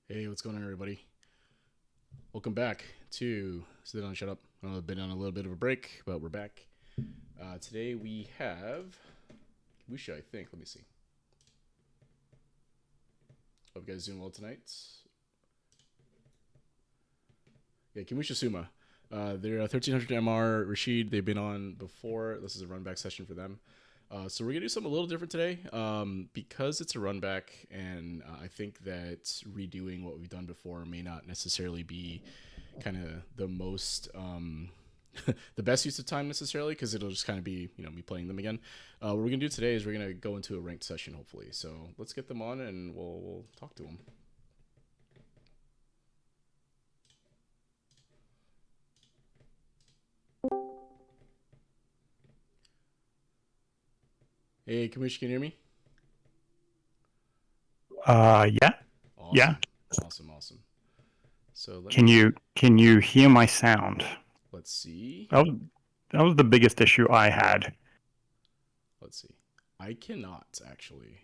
Hey, what's going on, everybody? Welcome back to Sit Down and Shut Up. I've been on a little bit of a break, but we're back. Today we have Keimusho, I think. Let me see. Hope you guys doing well tonight. Yeah, Keimusho Tsuma. They're 1300 MR Rashid. They've been on before. This is a runback session for them. So we're gonna do something a little different today because it's a runback, and I think that redoing what we've done before may not necessarily be kind of the most the best use of time necessarily, because it'll just kind of be me playing them again. What we're gonna do today is we're gonna go into a ranked session hopefully. So let's get them on and we'll talk to them. Hey, Kamish, can you hear me? Yeah, yeah. Awesome, awesome. So Can you hear my sound? let's see. That was the biggest issue I had. Let's see. I cannot actually.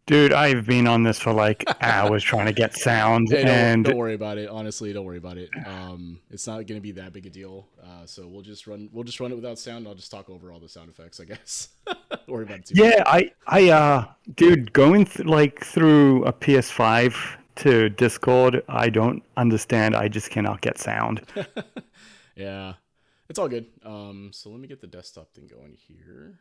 Dude, I've been on this for like hours trying to get sound, Hey, don't and worry about it. Honestly, don't worry about it. It's not gonna be that big a deal. So we'll just run it without sound. I'll just talk over all the sound effects, I guess. Don't worry about it too much. yeah, dude, going through a PS5 to Discord, I don't understand. I just cannot get sound. Yeah, it's all good. So let me get the desktop thing going here.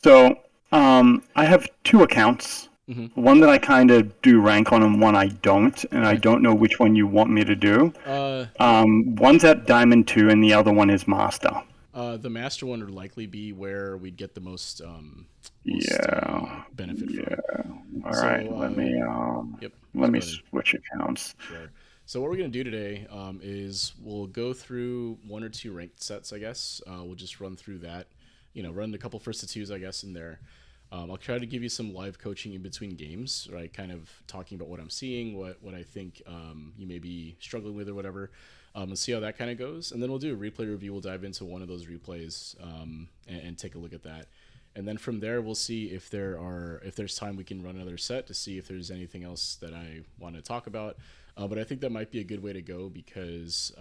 So, I have two accounts. Mm-hmm. One that I kind of do rank on, and one I don't, and I Okay. don't know which one you want me to do. Yeah. One's at Diamond 2, and the other one is Master. The master one would likely be where we'd get the most Yeah, benefit from. yeah. All right, So yep. let So me go ahead. switch accounts. Sure. So what we're gonna do today is we'll go through one or two ranked sets, I guess. We'll just run through that. Run a couple first to twos, I guess, in there. I'll try to give you some live coaching in between games, right? Kind of talking about what I'm seeing, what I think you may be struggling with or whatever. And see how that kind of goes, and then we'll do a replay review. We'll dive into one of those replays and take a look at that, and then from there we'll see if there's time we can run another set to see if there's anything else that I want to talk about. But I think that might be a good way to go because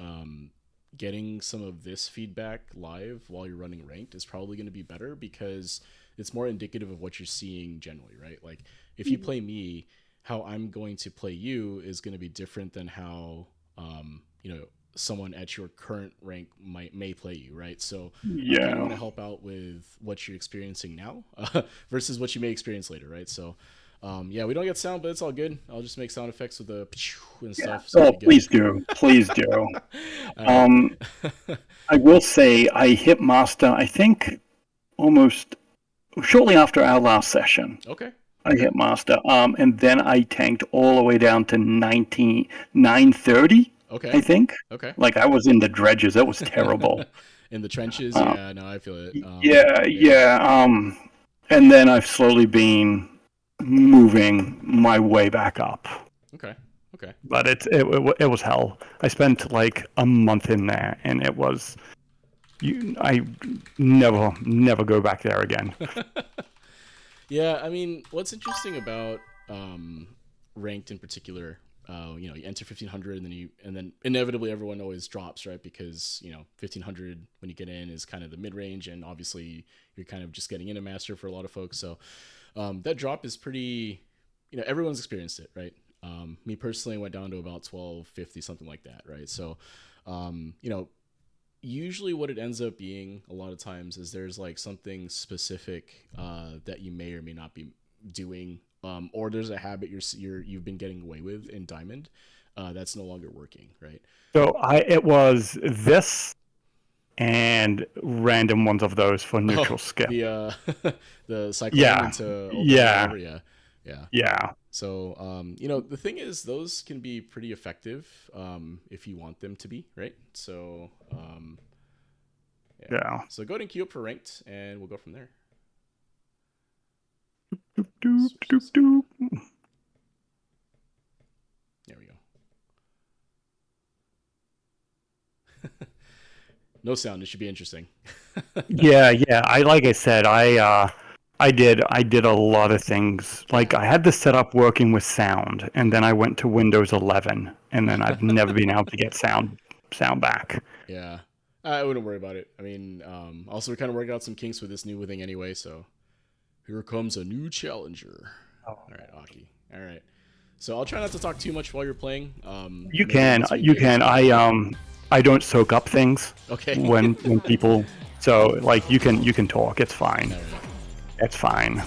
getting some of this feedback live while you're running ranked is probably going to be better because it's more indicative of what you're seeing generally, right? Like if you play me, how I'm going to play you is going to be different than how someone at your current rank may play you, right? So I kind of want Yeah. to help out with what you're experiencing now versus what you may experience later, right? So yeah, we don't get sound, but it's all good. I'll just make sound effects with the and stuff, so we'll Oh, be good. please do. Please do. All right. Um, I will say I hit Master, I think, almost shortly after our last session. Okay. I Okay. hit Master. And then I tanked all the way down to 930, I Okay. think. Okay. Like I was in the dredges. That was terrible. In the trenches, Um, yeah. No, I feel it. yeah, Yeah. yeah. And then I've slowly been moving my way back up. Okay. Okay. But it was hell. I spent like a month in there, and it was I never go back there again. Yeah, I mean, what's interesting about ranked in particular, you enter 1500 and then inevitably everyone always drops, right? Because 1500 when you get in is kind of the mid range, and obviously you're kind of just getting in a master for a lot of folks. So that drop is pretty, everyone's experienced it, right? Me personally went down to about 1250, something like that, right? So, usually what it ends up being a lot of times is there's like something specific that you may or may not be doing, or there's a habit you've been getting away with in diamond that's no longer working, right? So it was this and random ones of those for Oh, neutral skill. the the cycling Yeah, into open or yeah, whatever. Yeah. Yeah. yeah, So the thing is those can be pretty effective if you want them to be, right? So yeah, yeah. so go ahead and queue up for ranked and we'll go from there. Doop, doop, Switch doop, this up. doop. There we go. No sound. It should be interesting. Yeah, yeah. Like I said, I did. I did a lot of things. Like I had this set up working with sound, and then I went to Windows 11, and then I've never been able to get sound back. Yeah, I wouldn't worry about it. I mean, also we're kind of working out some kinks with this new thing anyway. So here comes a new challenger. All right, Aki. All right. So I'll try not to talk too much while you're playing. You Maybe can. once we You get can. into- I don't soak up things Okay. when people. So like you can talk. It's fine. All right. It's fine.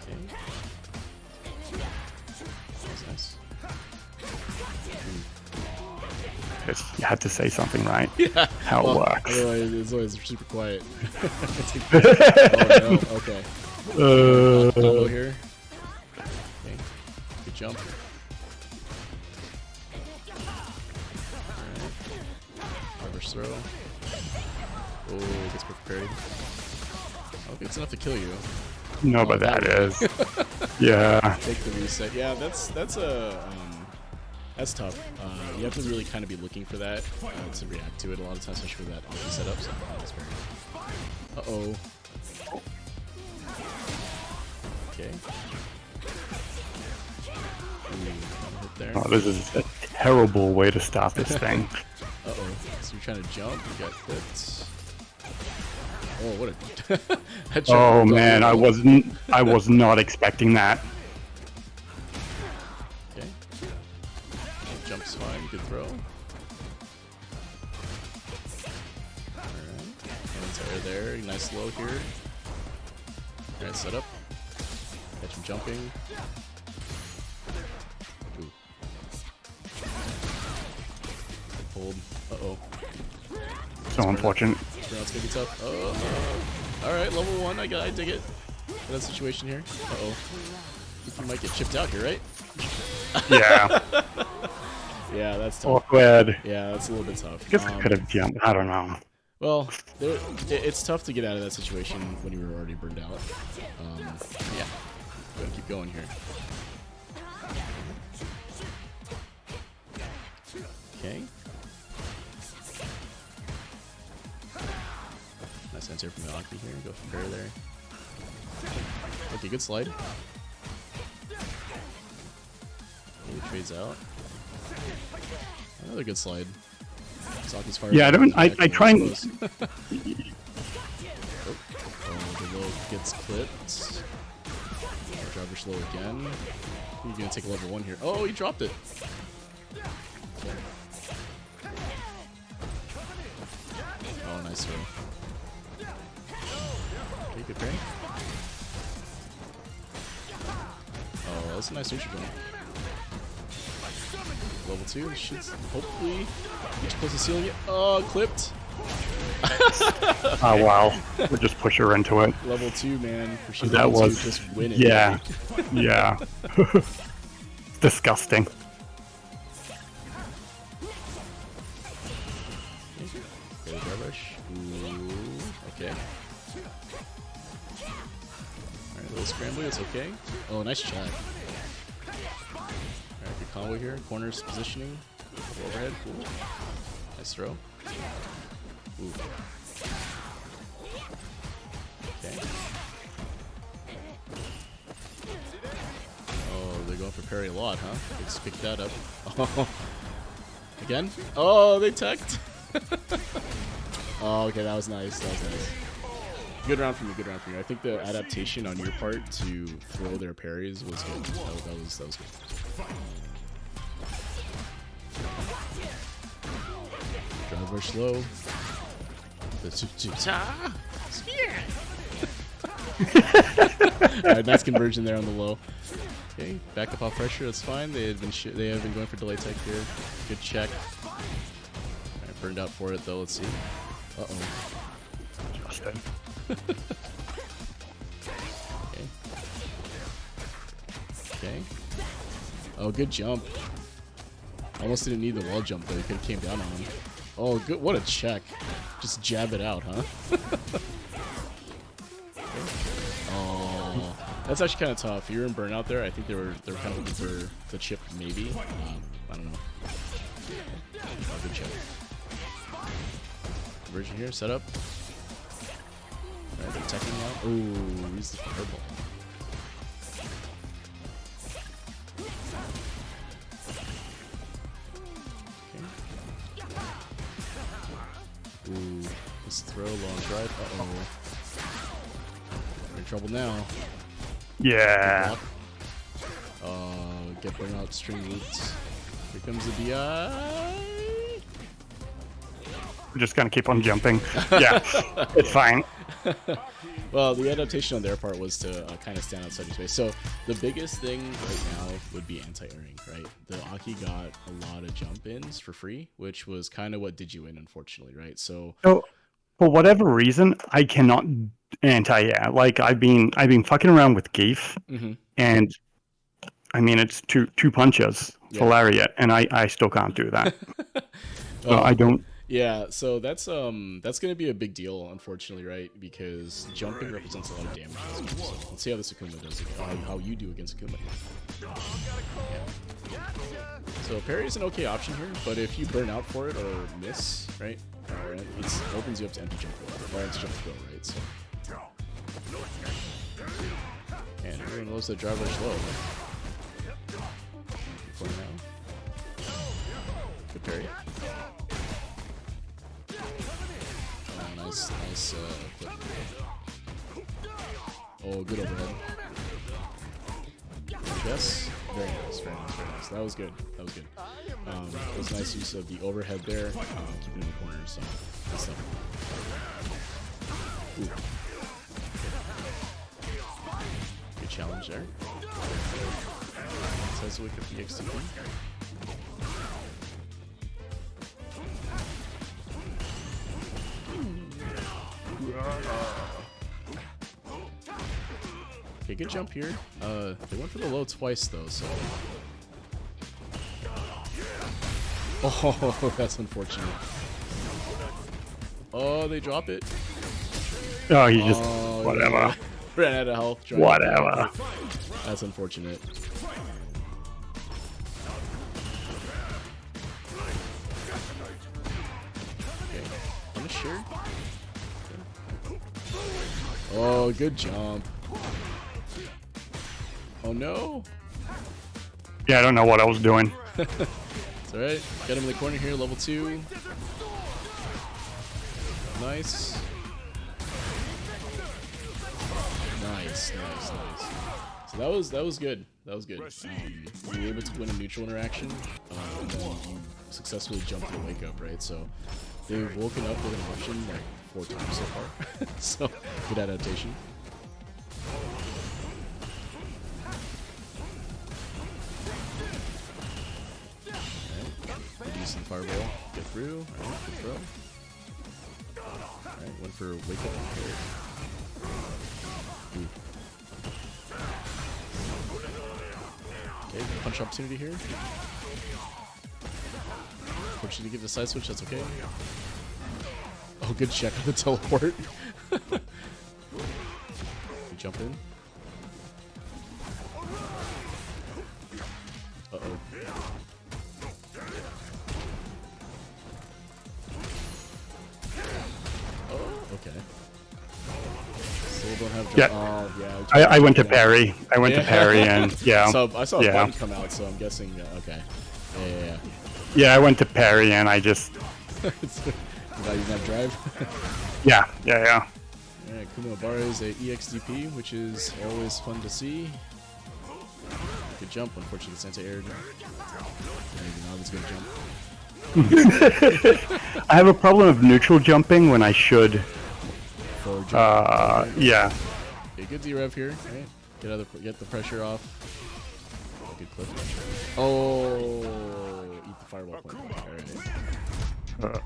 Okay. That's nice. You had to say something, right? Yeah. How it works. Otherwise, it's always super quiet. Oh no. Okay. Combo here. Okay. Good jump. Alright. Reverse throw. Oh, gets prepared. I don't think it's enough to kill you. No, but that is. Yeah. Take the reset. Yeah, that's tough. You have to really kind of be looking for that to react to it a lot of times, especially with that Aki setup. So that's very. Uh-oh. Okay. Ooh, hit there. Oh, this is a terrible way to start this thing. Uh-oh. So you're trying to jump, you got clipped. Oh, what a... that jump Oh worked out man, really I was not expecting that. Okay. Jump's fine, good throw. Alright. Anti-air there, nice low here. Alright, set up. Catch him jumping. Ooh. Hold. Uh-oh. So unfortunate. It's gonna be tough. Oh, all right, level 1. I dig it. That situation here. Uh-oh. You might get chipped out here, right? Yeah. Yeah, that's tough. Awkward. Yeah, that's a little bit tough. I guess I could have jumped. I don't know. Well, it's tough to get out of that situation when you were already burned out. Yeah, gotta keep going here. Okay. Nice answer from the Aki here. Go for parry there. Okay, good slide. Okay, trades out. Another good slide. Saki's fire. Yeah, I try and. The low gets clipped. Driver slow again. He's gonna take a level 1 here. Oh, he dropped it. Oh, nice throw. Okay, good parry. Oh, that's a nice neutral jump. Level 2 should hopefully reach close to ceiling it. Oh, clipped. Oh wow, we'll just push her into it. Level 2, man. For sure, That was just win it. yeah, yeah. Disgusting. Okay, grab rush. Ooh, okay. Alright, little scrambler, it's okay. Oh, nice check. Alright, good combo here. Corners positioning. Overhead, cool. Nice throw. Ooh. Okay. Oh, they're going for parry a lot, huh? They just picked that up. Oh. Again? Oh, they teched. Oh, okay, that was nice. That was nice. Good round for me. Good round for me. I think the adaptation on your part to throw their parries was good. That was good. Drive rush low. Alright, nice conversion there on the low. Okay, back up off pressure. That's fine. They have been going for delay tech here. Good check. Alright, burned out for it though. Let's see. Uh oh. Justin. Okay. Okay. Oh, good jump. Almost didn't need the wall jump though. He could have came down on him. Oh, good. What a check. Just jab it out, huh? Oh, that's actually kind of tough. You're in burnout there. I think they were kind of looking for the chip, maybe. I don't know. Oh, good check. Subversion here, set up. Alright, they're attacking now. Ooh, use the fireball. Okay. Ooh, let's throw, long drive. Uh-oh. We're in trouble now. Yeah. Get burnout string looped. Here comes the DI. We're just gonna keep on jumping. Yeah, it's fine. Well, the adaptation on their part was to kind of stand outside your space. So the biggest thing right now would be anti-airing, right? The Aki got a lot of jump-ins for free, which was kind of what did you in, unfortunately, right? So for whatever reason, I cannot anti-air. Like I've been fucking around with Geef, and I mean it's two punches for Lariat, and I still can't do that. So I don't. Yeah, so that's gonna be a big deal, unfortunately, right? Because jumping represents a lot of damage. So let's see how this Akuma does, how you do against Akuma. Yeah. So parry is an okay option here, but if you burn out for it or miss, right, it opens you up to empty jump throw, or empty jump throw, right? So, and everyone loves the driver slow. For now, good parry. Nice flip. Oh, good overhead. Yes, very nice. That was good. It was nice use of the overhead there, keeping in the corner. So good stuff. Ooh. Good challenge there. Says we could be XTP. Okay, good jump here. They went for the low twice though, so. Oh, that's unfortunate. Oh, they drop it. Oh, you just whatever. Yeah. Ran out of health. Whatever. That's unfortunate. Okay, Punisher. Okay. Oh, good jump. Oh no! Yeah, I don't know what I was doing. It's alright. Got him in the corner here, level 2. Nice. Nice. So that was good. You were able to win a neutral interaction, and then you successfully jumped the wake up, right? So they've woken up with an option like 4 times so far. So good adaptation. Using the fireball, get through. Alright, good throw. Alright, went for wake up. Ooh. Okay, punch opportunity here. Fortunately, to give the side switch, that's okay. Oh, good check on the teleport. We jump in. Uh-oh. Okay. Still don't have. Yeah. Oh, yeah. I went to parry. I went to parry, and yeah. So I saw a button come out, so I'm guessing. Okay. Yeah. Yeah, I went to parry, and I just. Did I even have drive? Yeah. Alright, Kuma Bar is a EXDP, which is always fun to see. Good jump. Unfortunately, it's anti-aired. I don't even know if it's gonna jump. I have a problem of neutral jumping when I should. Forward jump. Yeah. Okay, good D-rev here. Right? Get the pressure off. Good clip. Oh, eat the fireball point. Alright.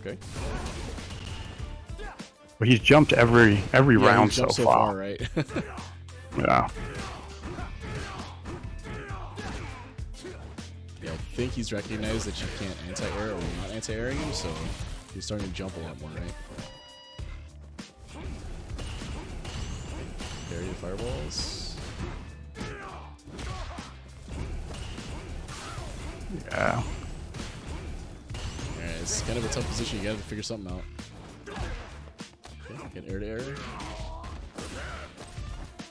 Okay. Well, he's jumped every round so far. Right? Yeah. Yeah, I think he's recognized that you can't anti-air or we're not anti-airing him, so he's starting to jump a lot more, right? Parry the fireballs. Yeah. Alright, it's kind of a tough position. You gotta figure something out. Okay, get air to air.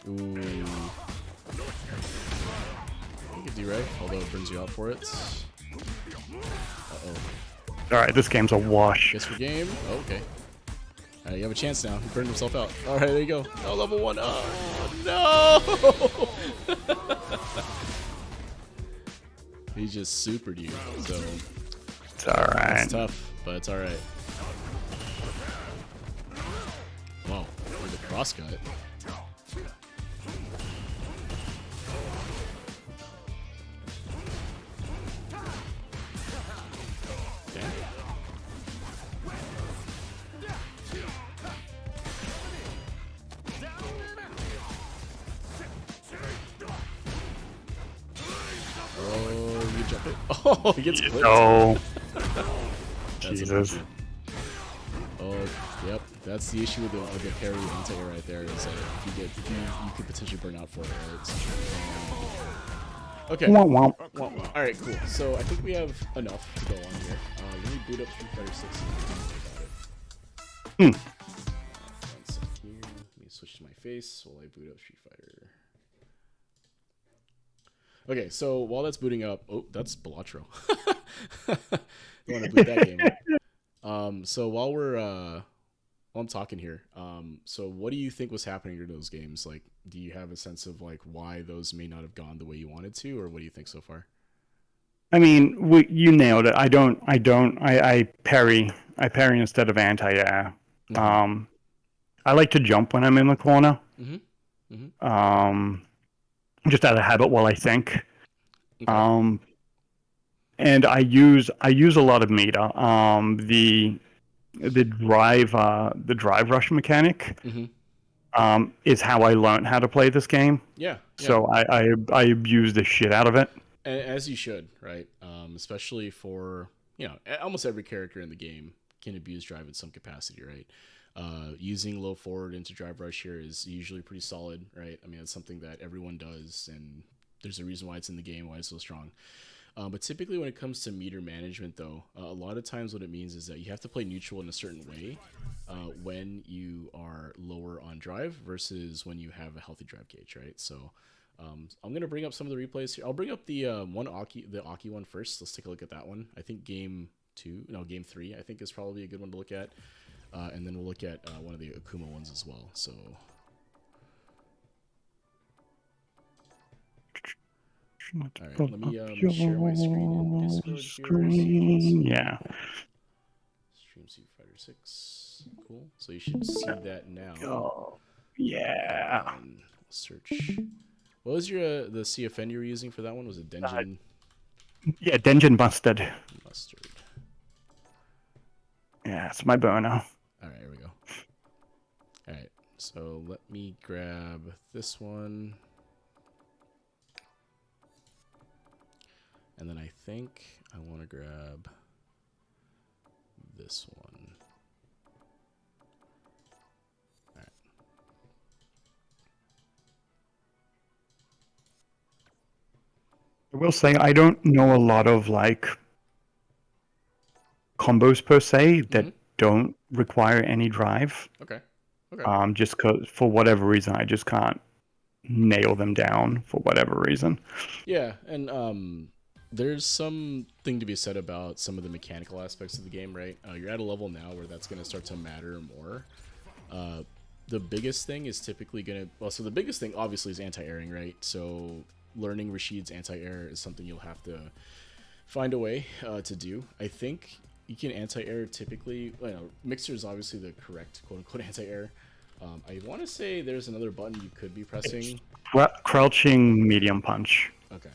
Ooh. You can do right, although it burns you out for it. Uh-oh. Alright, this game's a wash. Guess for game. Oh, okay. Alright, you have a chance now. He burned himself out. Alright, there you go. Oh, level 1. Oh, no! He just supered you, so... It's alright. It's tough, but it's alright. Wow, with the cross cut. Okay. Oh, you jump it. Oh, he gets clipped. Oh. That's Jesus. Oh, yep. That's the issue with the parry anti-air right there. Is that if you could potentially burn out for it, right? Okay. Womp womp. Well, all right, cool. So I think we have enough to go on here. Let me boot up Street Fighter 6 and think about it. One sec here. Let me switch to my face while I boot up Street Fighter. Okay, so while that's booting up, oh, that's Balatro. Don't want to boot that game up. So while I'm talking here, so what do you think was happening to those games? Like, do you have a sense of like why those may not have gone the way you wanted to, or what do you think so far? I mean, you nailed it. I parry instead of anti-air. Mm-hmm. I like to jump when I'm in the corner. Mm-hmm. Mm-hmm. Just out of habit while I think. Okay. And I use a lot of meter. The drive rush mechanic is how I learned how to play this game. Yeah. So I abuse the shit out of it. As you should, right? Especially for, almost every character in the game can abuse drive in some capacity, right? Using low forward into drive rush here is usually pretty solid, right? I mean, it's something that everyone does, and there's a reason why it's in the game, why it's so strong. But typically when it comes to meter management, though, a lot of times what it means is that you have to play neutral in a certain way when you are lower on drive versus when you have a healthy drive gauge, right? So I'm going to bring up some of the replays here. I'll bring up the Aki one first. Let's take a look at that one. I think game 3, I think is probably a good one to look at. And then we'll look at one of the Akuma ones as well. So... Alright, let me share my screen in Discord here. Yeah. Stream Street Fighter 6. Cool. So you should see that now. Oh, yeah. Search. What was your the CFN you were using for that one? Was it Denjin? Yeah, Denjin Mustard. Mustard. Yeah, it's my burner. Alright, here we go. Alright, so let me grab this one. And then I think I want to grab this one. All right. I will say I don't know a lot of like combos per se that don't require any drive. Okay. Okay. Just cause for whatever reason I just can't nail them down for whatever reason. Yeah, and there's something to be said about some of the mechanical aspects of the game, right? You're at a level now where that's going to start to matter more. The biggest thing is typically going to... Well, so the biggest thing, obviously, is anti-airing, right? So learning Rashid's anti-air is something you'll have to find a way to do. I think you can anti-air typically... Mixer is obviously the correct quote-unquote anti-air. I want to say there's another button you could be pressing. Crouching medium punch. Okay.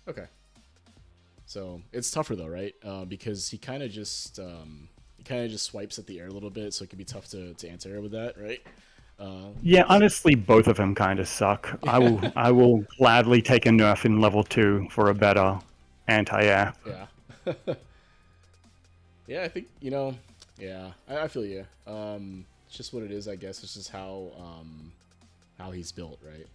Okay. So it's tougher though, right? Because he kind of just swipes at the air a little bit, so it can be tough to anti-air with that, right? Yeah, honestly, both of them kind of suck. I will gladly take a nerf in level 2 for a better anti-air. Yeah. Yeah, I think Yeah, I feel you. It's just what it is, I guess. It's just how he's built, right?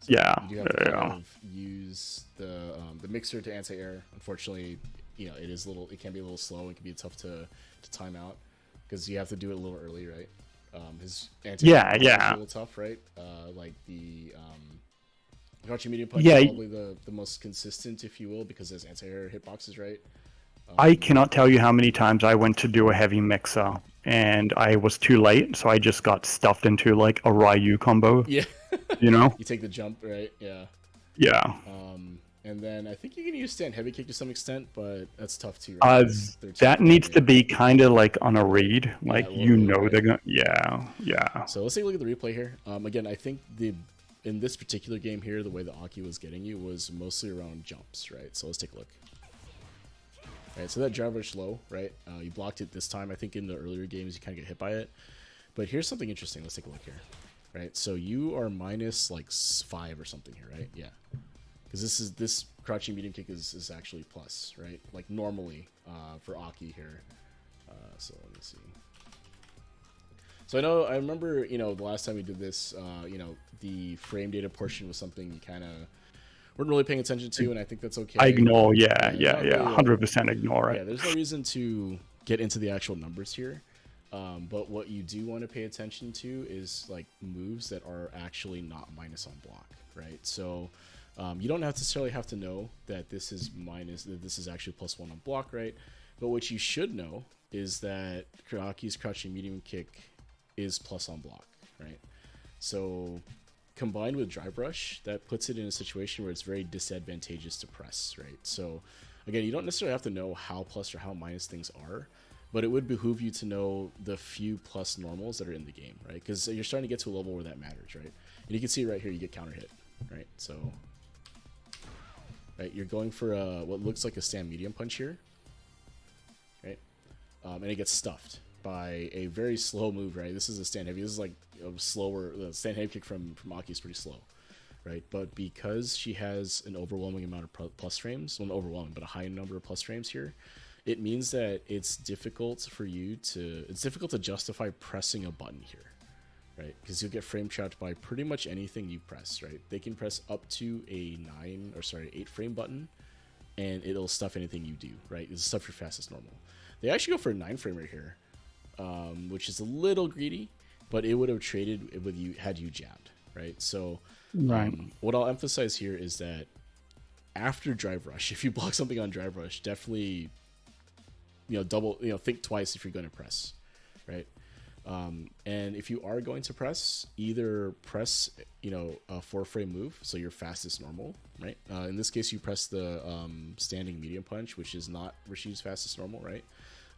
So Yeah. you do have to kind of use the mixer to anti-air. Unfortunately, you know, it can be a little slow and can be tough to time out because you have to do it a little early, right? His anti-air is a little tough, right? Like the crouching medium punch is probably the most consistent, if you will, because there's anti-air hitboxes, right? I cannot tell you how many times I went to do a heavy mixer and I was too late, so I just got stuffed into like a Ryu combo. Yeah. You know? You take the jump, right? Yeah. Yeah. And then I think you can use stand heavy kick to some extent, but that's tough too, right? That needs to be kind of like on a read, like you know right? they're gonna. Yeah. So let's take a look at the replay here. Again, I think in this particular game here, the way the Aki was getting you was mostly around jumps, right? So let's take a look. Right, so that drive rush low, right? You blocked it this time. I think in the earlier games you kind of get hit by it. But here's something interesting. Let's take a look here. Right, so you are minus like 5 or something here, right? Yeah. Because this crouching medium kick is actually plus, right? Like normally for Aki here. So let me see. So I remember, you know, the last time we did this, you know, the frame data portion was something you kind of weren't really paying attention to, and I think that's okay. I ignore, 100% ignore it. Yeah, there's no reason to get into the actual numbers here. But what you do want to pay attention to is like moves that are actually not minus on block, right? So you don't necessarily have to know that this is actually +1 on block, right? But what you should know is that Kuraki's crouching medium kick is plus on block, right? So combined with drive rush, that puts it in a situation where it's very disadvantageous to press, right? So again, you don't necessarily have to know how plus or how minus things are, but it would behoove you to know the few plus normals that are in the game, right? Because you're starting to get to a level where that matters, right? And you can see right here, you get counter hit, right? So, right, you're going for what looks like a stand medium punch here, right? And it gets stuffed by a very slow move, right? This is a stand heavy. This is like a slower. The stand heavy kick from Aki is pretty slow, right? But because she has an overwhelming amount of plus frames, well, not overwhelming, but a high number of plus frames here, it means that it's difficult to justify pressing a button here, right? Because you'll get frame trapped by pretty much anything you press, right? They can press up to a 8 frame button, and it'll stuff anything you do, right? It'll stuff your fastest normal. They actually go for a 9 frame right here, which is a little greedy, but it would have traded with you had you jabbed, right? So what I'll emphasize here is that after drive rush, if you block something on drive rush, definitely think twice if you're going to press, right? And if you are going to press, either press a 4 frame move, so your fastest normal, right? In this case, you press the standing medium punch, which is not Rashid's fastest normal, right?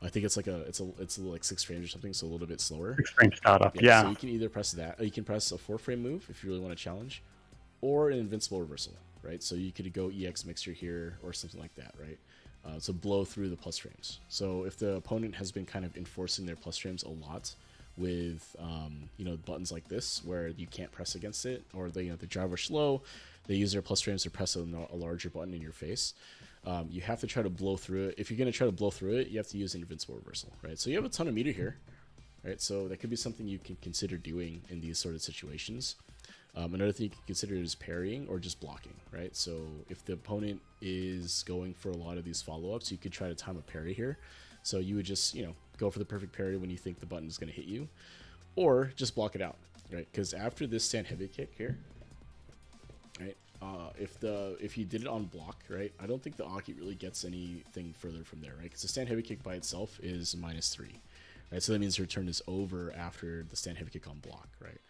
I think it's like 6 frames or something, so a little bit slower. 6 frame startup, yeah. So you can either press that, or you can press a 4 frame move if you really want to challenge, or an invincible reversal, right? So you could go EX mixture here or something like that, right? To blow through the plus frames. So if the opponent has been kind of enforcing their plus frames a lot with buttons like this where you can't press against it, or the drive rush low, they use their plus frames to press a larger button in your face. You have to try to blow through it. If you're going to try to blow through it, you have to use an invincible reversal, right? So you have a ton of meter here, right? So that could be something you can consider doing in these sort of situations. Another thing you can consider is parrying or just blocking, right? So if the opponent is going for a lot of these follow-ups, you could try to time a parry here. So you would just, go for the perfect parry when you think the button is going to hit you, or just block it out, right? Because after this stand heavy kick here, right, if you did it on block, right, I don't think the Aki really gets anything further from there, right? Because the stand heavy kick by itself is -3, right? So that means her turn is over after the stand heavy kick on block, right?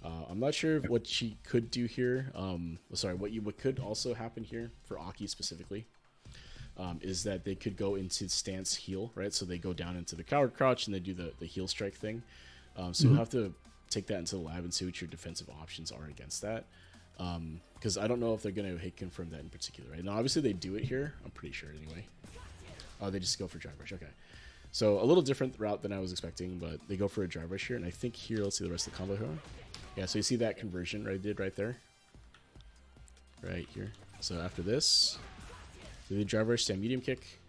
I'm not sure what she could do here. What could also happen here for Aki specifically is that they could go into stance heal, right? So they go down into the coward crouch and they do the heel strike thing. So you'll have to take that into the lab and see what your defensive options are against that. Because I don't know if they're going to hit confirm that in particular, right? Now, obviously they do it here. I'm pretty sure anyway. They just go for drive rush. Okay. So a little different route than I was expecting, but they go for a drive rush here. And I think here, let's see the rest of the combo here. Yeah, so you see that conversion I did right there? Right here. So after this, they do drive rush, stand medium kick,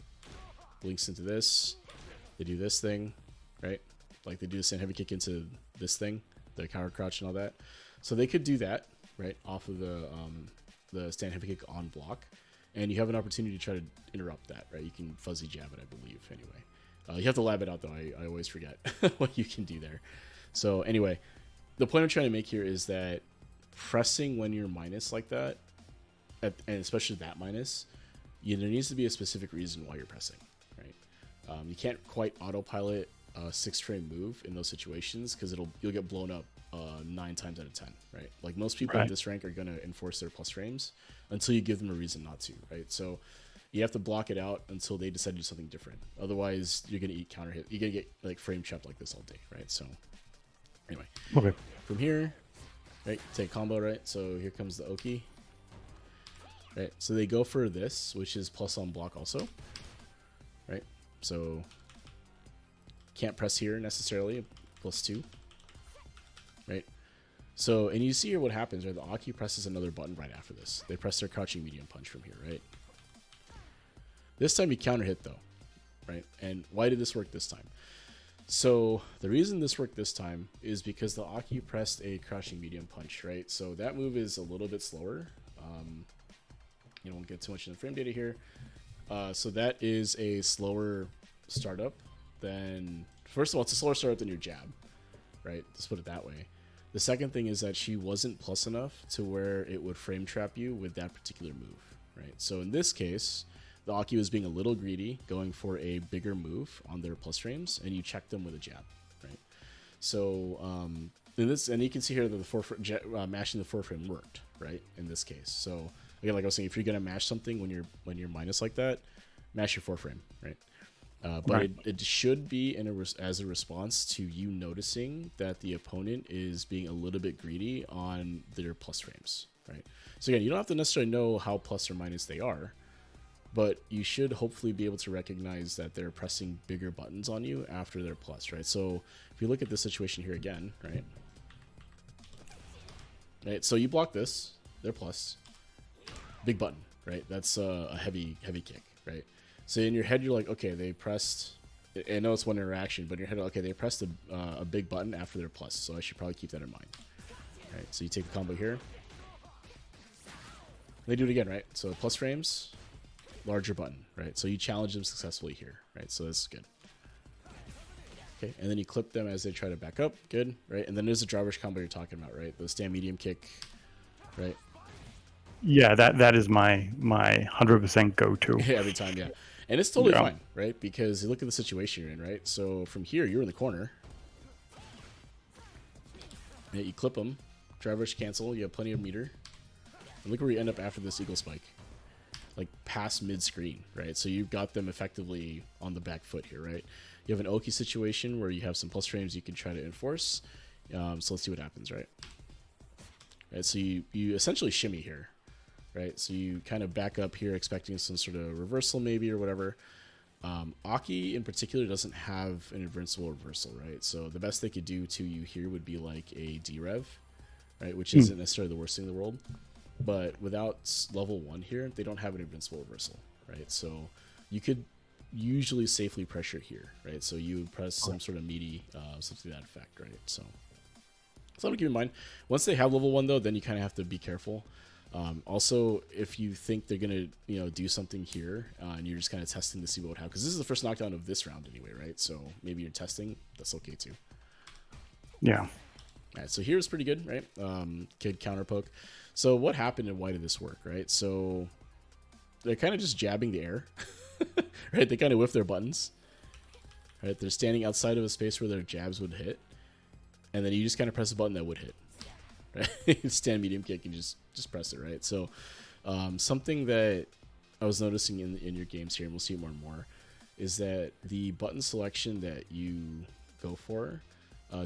links into this. They do this thing, right? Like they do the stand heavy kick into this thing, the coward crouch and all that. So they could do that, right, off of the stand heavy kick on block, and you have an opportunity to try to interrupt that, right? You can fuzzy jab it, I believe, anyway. You have to lab it out, though. I always forget what you can do there. So anyway, the point I'm trying to make here is that pressing when you're minus like that, and especially that minus, there needs to be a specific reason why you're pressing, right? You can't quite autopilot a 6-frame move in those situations because you'll get blown up 9 times out of 10, right? Like most people in this rank are going to enforce their plus frames until you give them a reason not to, right? So you have to block it out until they decide to do something different. Otherwise, you're going to eat counter hit. You're going to get like frame trapped like this all day, right? So anyway, from here, right, take combo, right? So here comes the Oki, right? So they go for this, which is plus on block also, right? So can't press here necessarily, +2, right? So, and you see here what happens, right? The Aki presses another button right after this. They press their crouching medium punch from here, right? This time you counter hit though, right? And why did this work this time? So the reason this worked this time is because the Aki pressed a crouching medium punch, right? So that move is a little bit slower. You won't get too much in the frame data here. So that is a slower startup than, first of all, it's a slower startup than your jab, right? Let's put it that way. The second thing is that she wasn't plus enough to where it would frame trap you with that particular move, right? So in this case, the Aki was being a little greedy, going for a bigger move on their plus frames, and you check them with a jab, right? So in this, and you can see here that the mashing the 4-frame worked, right? In this case, so again, like I was saying, if you're gonna mash something when you're minus like that, mash your 4-frame, right? But it should be as a response to you noticing that the opponent is being a little bit greedy on their plus frames, right? So again, you don't have to necessarily know how plus or minus they are, but you should hopefully be able to recognize that they're pressing bigger buttons on you after their plus, right? So if you look at this situation here again, right? So you block this, their plus, big button, right? That's a heavy kick, right? So in your head, you're like, okay, they pressed, I know it's one interaction, but in your head, okay, they pressed a big button after their plus, so I should probably keep that in mind. All right, so you take the combo here. They do it again, right? So plus frames, larger button, right? So you challenge them successfully here, right? So this is good. Okay, and then you clip them as they try to back up, good, right? And then there's the drawbridge combo you're talking about, right? The stand medium kick, right? Yeah, that is my 100% go-to. Every time, yeah. And it's totally fine, right? Because you look at the situation you're in, right? So from here, you're in the corner. Yeah, you clip them, drawbridge cancel, you have plenty of meter. And look where you end up after this eagle spike. Like past mid-screen, right? So you've got them effectively on the back foot here, right? You have an Oki situation where you have some plus frames you can try to enforce. So let's see what happens, right? So you essentially shimmy here, right? So you kind of back up here expecting some sort of reversal maybe or whatever. Aki in particular doesn't have an invincible reversal, right? So the best they could do to you here would be like a D-Rev, right? Which isn't necessarily the worst thing in the world. But without level 1 here, they don't have an invincible reversal, right? So you could usually safely pressure here, right? So you would press some sort of meaty, something to that effect, right? So something to keep in mind. Once they have level 1 though, then you kind of have to be careful. Also, if you think they're gonna, do something here, and you're just kind of testing to see what would happen, because this is the first knockdown of this round anyway, right? So maybe you're testing. That's okay too. Yeah. All right, so here's pretty good, right? Kid counter poke. So what happened and why did this work, right? So they're kind of just jabbing the air, right? They kind of whiff their buttons, right? They're standing outside of a space where their jabs would hit, and then you just kind of press a button that would hit, right? Stand medium kick and just press it, right? So something that I was noticing in your games here, and we'll see it more and more, is that the button selection that you go for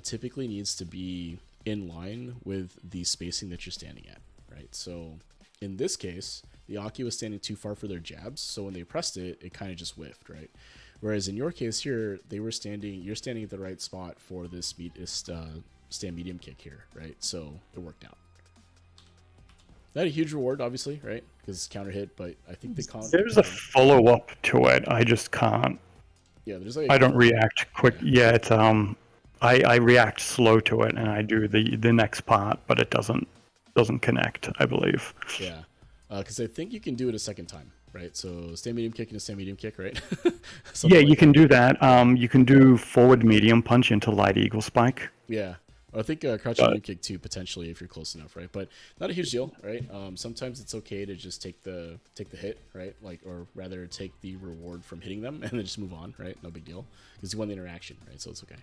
typically needs to be in line with the spacing that you're standing at, right? So in this case, the Aki was standing too far for their jabs, so when they pressed it, it kind of just whiffed, right? Whereas in your case here, you're standing at the right spot for this stand medium kick here, right? So it worked out. Not a huge reward, obviously, right? Because it's counter hit, but I think they can't. There's a follow-up to it. I just can't. Yeah, there's like. I don't react quick. Yeah, it's I react slow to it, and I do the next part, but it doesn't doesn't connect, I believe. Yeah, because I think you can do it a second time, right? So stand medium kick and a stand medium kick, right? Yeah, Something you like can that. do that. You can do forward medium punch into light eagle spike. Yeah. I think crouch But medium kick too, potentially, if you're close enough, right? But not a huge deal, right? Sometimes it's okay to just take the hit, right? Like, or rather, take the reward from hitting them and then just move on, right? No big deal, because you won the interaction, right? So it's okay.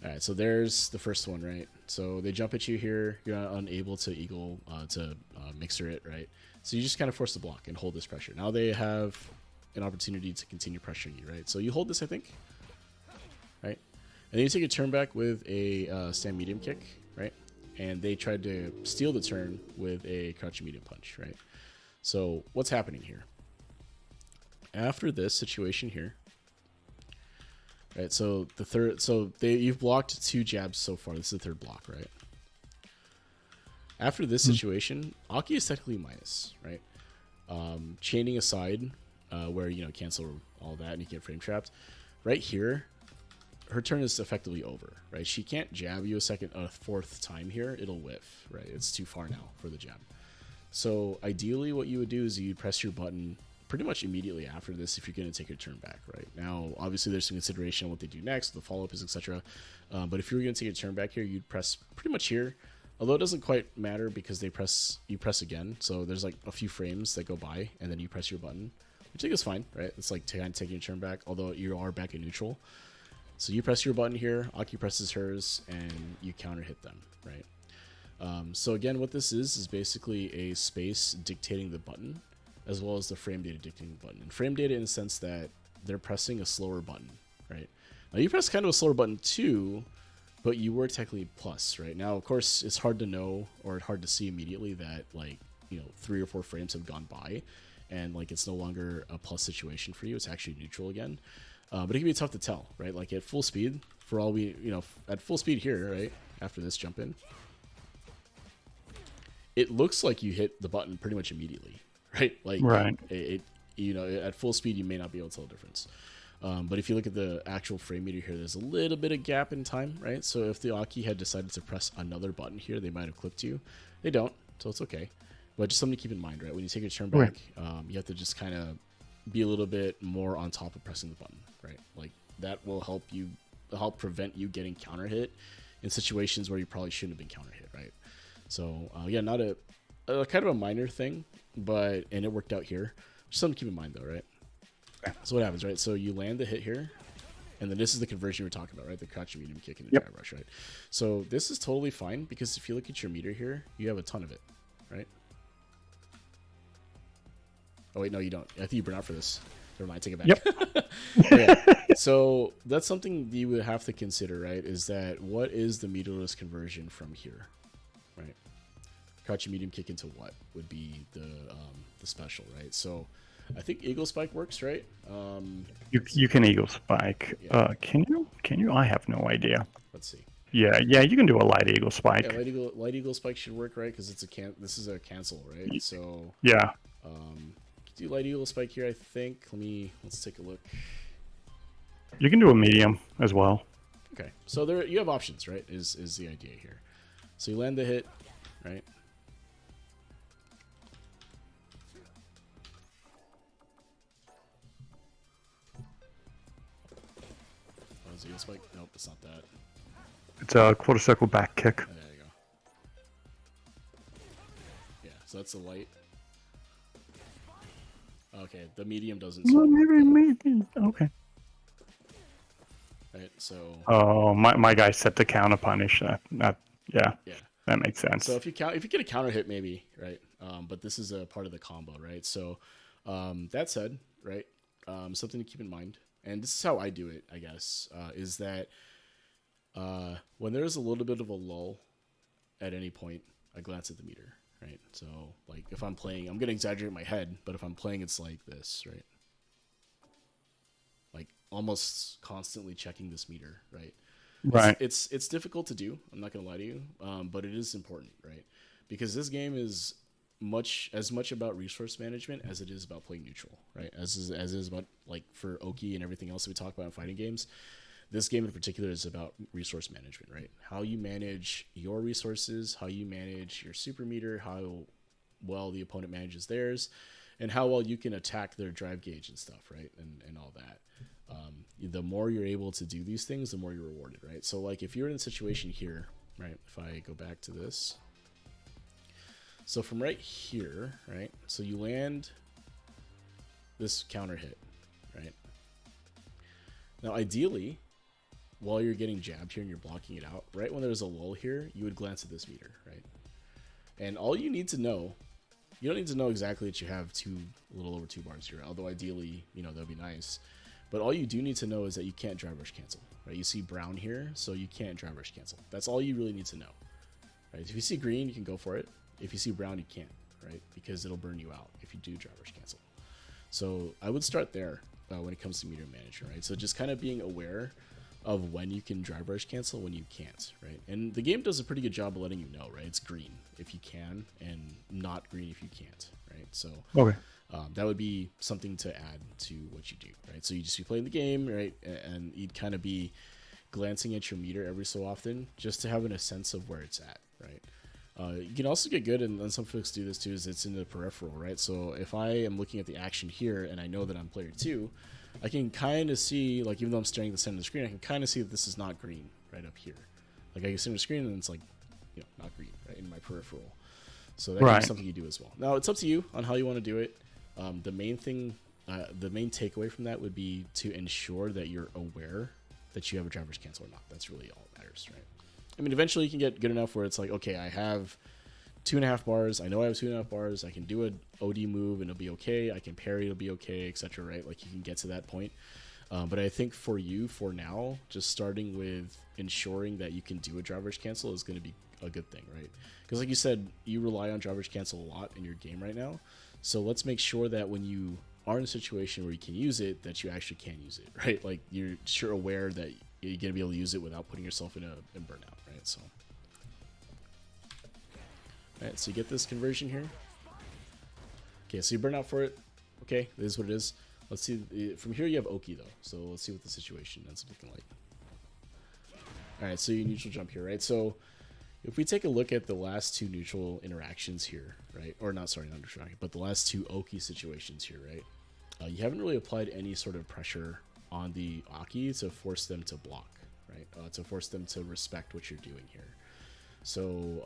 All right, so there's the first one, right? So they jump at you here. You're unable to eagle mixer it, right? So you just kind of force the block and hold this pressure. Now they have an opportunity to continue pressuring you, right? So you hold this, I think, right? And then you take a turn back with a stand medium kick, right? And they tried to steal the turn with a crouch medium punch, right? So what's happening here? After this situation here, right? So the third, you've blocked 2 jabs so far. This is the third block, right? After this situation, Aki is technically minus, right? Chaining aside, where cancel all that and you get frame trapped. Right here, her turn is effectively over, right? She can't jab you a fourth time here. It'll whiff, right? It's too far now for the jab. So ideally what you would do is you press your button pretty much immediately after this if you're going to take your turn back, right? Now, obviously there's some consideration on what they do next, the follow-up is, etc. But if you were going to take your turn back here, you'd press pretty much here. Although it doesn't quite matter because you press again. So there's like a few frames that go by and then you press your button, which I think is fine, right? It's like kind of taking your turn back, although you are back in neutral. So you press your button here, Aki presses hers, and you counter hit them, right? So again, what this is basically a space dictating the button, as well as the frame data dictating the button. And frame data in the sense that they're pressing a slower button, right? Now you press kind of a slower button too, but you were technically plus, right? Now, of course, it's hard to know or hard to see immediately that 3 or 4 frames have gone by, and it's no longer a plus situation for you. It's actually neutral again. But it can be tough to tell, right? Like at full speed, for all we, at full speed here, right? After this jump in, it looks like you hit the button pretty much immediately, right? Like right. At full speed, you may not be able to tell the difference. But if you look at the actual frame meter here, there's a little bit of gap in time, right? So if the Aki had decided to press another button here, they might have clipped you. They don't, so it's okay. But just something to keep in mind, right? When you take your turn back, you have to just kind of be a little bit more on top of pressing the button, right? Like that will help prevent you getting counter hit in situations where you probably shouldn't have been counter hit, right? So yeah, not a kind of a minor thing, and it worked out here. Just something to keep in mind though, right? So what happens, right? So you land the hit here, and then this is the conversion we were talking about, right? The crouch medium kick and the jab rush, right? So this is totally fine because if you look at your meter here, you have a ton of it, right? Oh wait, no, you don't. I think you burn out for this. Never mind, take it back. Yep. Yeah. So that's something you would have to consider, right? Is that what is the meterless conversion from here, right? Crouch medium kick into what would be the special, right? So I think Eagle Spike works, right? You can Eagle Spike. Yeah. Can you? I have no idea. Let's see. Yeah, you can do a light Eagle Spike. Yeah, light Eagle Spike should work, right? Because this is a cancel, right? So yeah. Do light Eagle Spike here, I think. Let's take a look. You can do a medium as well. Okay, so there you have options, right? Is the idea here? So you land the hit, right? Oh, is Eagle Spike? Nope, it's not that. It's a quarter circle back kick. Oh, there you go. Yeah, so that's the light. Okay, the medium doesn't. Okay. Right, so. Oh, my guy set the counter punish. Yeah. That makes sense. So if you get a counter hit, maybe, right? But this is a part of the combo, right? So that said, right, something to keep in mind, and this is how I do it, I guess, is that when there's a little bit of a lull at any point, I glance at the meter, right? So like if I'm playing, I'm gonna exaggerate my head, but if I'm playing, it's like this, right? Like almost constantly checking this meter, right? Right. It's difficult to do. I'm not gonna lie to you, but it is important, right? Because this game is as much about resource management as it is about playing neutral, right? As is about like for Oki and everything else that we talk about in fighting games. this game in particular is about resource management, right? How you manage your resources, how you manage your super meter, how well the opponent manages theirs, and how well you can attack their drive gauge and stuff, right? And all that. The more you're able to do these things, the more you're rewarded, right? So like if you're in a situation here, right? If I go back to this, so from right here, right? So you land this counter hit, right? Now, ideally, while you're getting jabbed here and you're blocking it out, right when there's a lull here, you would glance at this meter, right? And all you need to know, you don't need to know exactly that you have a little over 2 bars here, although ideally, that'd be nice. But all you do need to know is that you can't drive rush cancel, right? You see brown here, so you can't drive rush cancel. That's all you really need to know, right? If you see green, you can go for it. If you see brown, you can't, right? Because it'll burn you out if you do drive rush cancel. So I would start there when it comes to meter management, right? So just kind of being aware of when you can drive rush cancel, when you can't, right? And the game does a pretty good job of letting you know, right? It's green if you can and not green if you can't, right? So Okay. that would be something to add to what you do, right? So you just be playing the game, right? And you'd kind of be glancing at your meter every so often just to have a sense of where it's at, right? You can also get good, and some folks do this too, is it's in the peripheral, right? So if I am looking at the action here and I know that I'm player 2, I can kind of see, like, even though I'm staring at the center of the screen, I can kind of see that this is not green right up here. Like, I can see on the screen and it's like, not green, right, in my peripheral. So that can be something you do as well. Now, it's up to you on how you want to do it. The main thing, the main takeaway from that would be to ensure that you're aware that you have a driver's cancel or not. That's really all that matters, right? I mean, eventually you can get good enough where it's like, okay, I have 2.5 bars. I know I have 2.5 bars. I can do an OD move and it'll be okay. I can parry, it'll be okay, etc. Right? Like you can get to that point. But I think for you, for now, just starting with ensuring that you can do a driver's cancel is going to be a good thing, right? Because like you said, you rely on driver's cancel a lot in your game right now. So let's make sure that when you are in a situation where you can use it, that you actually can use it, right? Like you're sure aware that you're going to be able to use it without putting yourself in burnout, right? So, all right, so you get this conversion here. Okay, so you burn out for it. Okay, this is what it is. Let's see. From here, you have Oki, though. So let's see what the situation ends up looking like. All right, so you neutral jump here, right? So if we take a look at the last 2 neutral interactions here, right? Or not, sorry, not neutral, but the last 2 Oki situations here, right? You haven't really applied any sort of pressure on the Aki to force them to block, right? To force them to respect what you're doing here. So,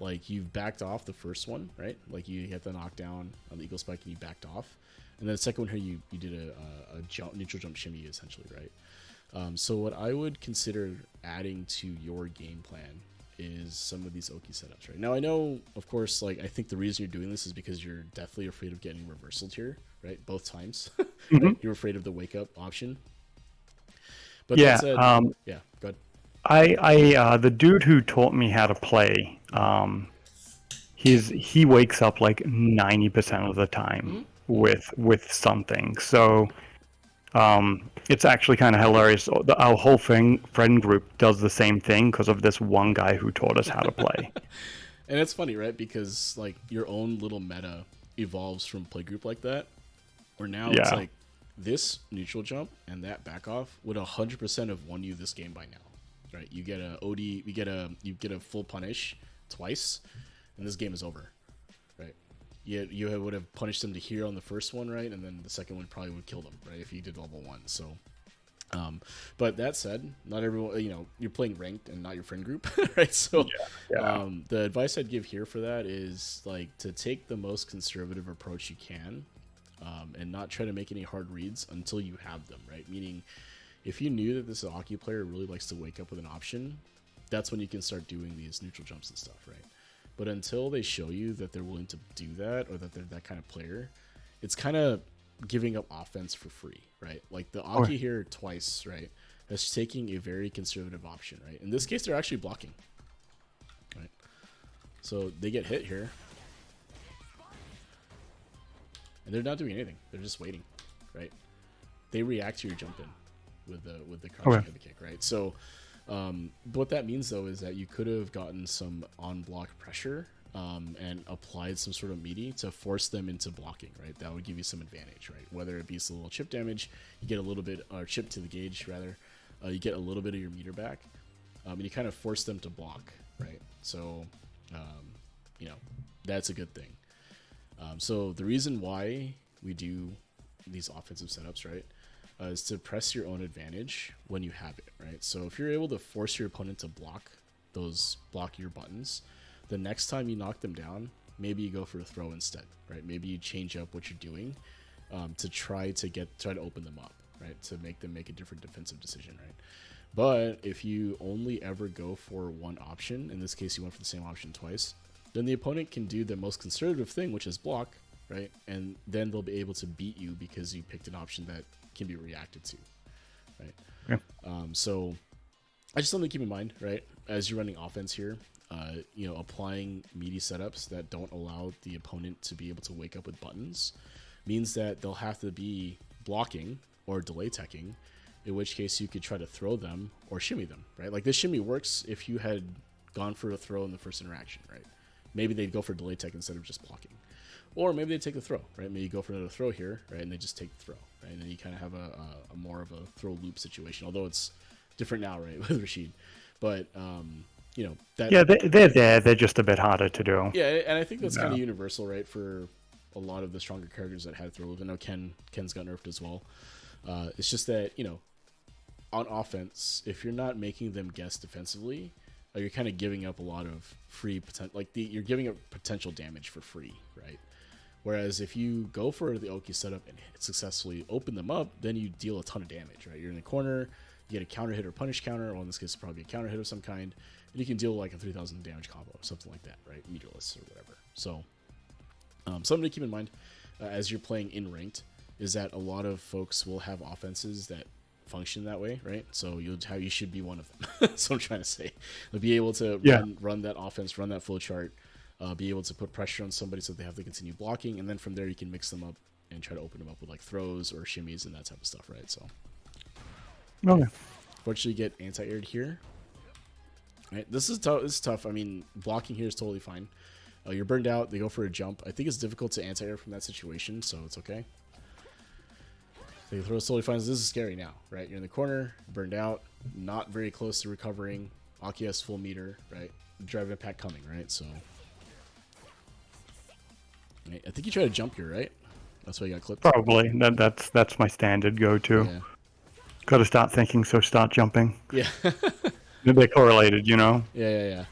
like, you've backed off the first one, right? Like, you hit the knockdown on the Eagle Spike and you backed off. And then the second one here, you did a neutral jump shimmy, essentially, right? So what I would consider adding to your game plan is some of these Oki setups, right? Now, I know, of course, like, I think the reason you're doing this is because you're deathly afraid of getting reversaled here, right? Both times. Right? You're afraid of the wake-up option. But yeah, that said, yeah, go ahead. I the dude who taught me how to play, he wakes up like 90% of the time with something. So it's actually kind of hilarious. Our whole friend group does the same thing because of this one guy who taught us how to play. And it's funny, right? Because like your own little meta evolves from playgroup like that, where now it's like this neutral jump and that back off would 100% have won you this game by now, right? You get a OD, you get a full punish twice, and this game is over, right? You would have punished them to here on the first one, right? And then the second one probably would kill them, right? If you did level 1. So, but that said, not everyone, you're playing ranked and not your friend group, right? So, the advice I'd give here for that is like to take the most conservative approach you can, and not try to make any hard reads until you have them, right? Meaning, if you knew that this Aki player really likes to wake up with an option, that's when you can start doing these neutral jumps and stuff, right? But until they show you that they're willing to do that or that they're that kind of player, it's kind of giving up offense for free, right? Like the Aki here twice, right? That's taking a very conservative option, right? In this case, they're actually blocking, right? So they get hit here. And they're not doing anything. They're just waiting, right? They react to your jump in with the crouching heavy kick, right? So what that means, though, is that you could have gotten some on-block pressure and applied some sort of meaty to force them into blocking, right? That would give you some advantage, right? Whether it be a little chip damage, you get a little bit, or chip to the gauge, rather, you get a little bit of your meter back, and you kind of force them to block, right? So, you know, that's a good thing. So the reason why we do these offensive setups, right, is to press your own advantage when you have it, right? So if you're able to force your opponent to block your buttons, the next time you knock them down, maybe you go for a throw instead, right? Maybe you change up what you're doing to try to open them up, right? To make them make a different defensive decision, right? But if you only ever go for one option, in this case you went for the same option twice, then the opponent can do the most conservative thing, which is block, right? And then they'll be able to beat you because you picked an option that can be reacted to, right? Yeah. So I just something to keep in mind, right? As you're running offense here, you know, applying meaty setups that don't allow the opponent to be able to wake up with buttons means that they'll have to be blocking or delay teching, in which case you could try to throw them or shimmy them, right? Like this shimmy works if you had gone for a throw in the first interaction, right? Maybe they'd go for delay tech instead of just blocking. Or maybe they take the throw, right? Maybe you go for another throw here, right? And they just take the throw, right? And then you kind of have a more of a throw loop situation, although it's different now, right, with Rashid. But, you know, that... Yeah, they're there. They're just a bit harder to do. Yeah, and I think that's kind of universal, right, for a lot of the stronger characters that had throw loop. I know Ken's got nerfed as well. It's just that, you know, on offense, if you're not making them guess defensively, you're kind of giving up a lot of free potential, like you're giving up potential damage for free, right? Whereas if you go for the Oki setup and successfully open them up, then you deal a ton of damage, right? You're in the corner, you get a counter hit or punish counter, or in this case, probably a counter hit of some kind, and you can deal like a 3,000 damage combo or something like that, right? Meterless or whatever. So, something to keep in mind as you're playing in ranked is that a lot of folks will have offenses that function that way, right? So you should be one of them. That's what I'm trying to say. You'll be able to run that offense, run that flow chart, be able to put pressure on somebody so they have to continue blocking, and then from there you can mix them up and try to open them up with like throws or shimmies and that type of stuff, right? So, okay. Fortunately, you get anti-aired here. Right, this is tough. This is tough. I mean, blocking here is totally fine. You're burned out. They go for a jump. I think it's difficult to anti-air from that situation, so it's okay. They throw totally fine. This is scary now, right? You're in the corner, burned out, not very close to recovering. Aki has full meter, right? Drive impact coming, right? So, right. I think you try to jump here, right? That's why you got clipped. Probably. That's my standard go-to. Yeah. Got to start thinking, so start jumping. Yeah. They're correlated, you know? Yeah.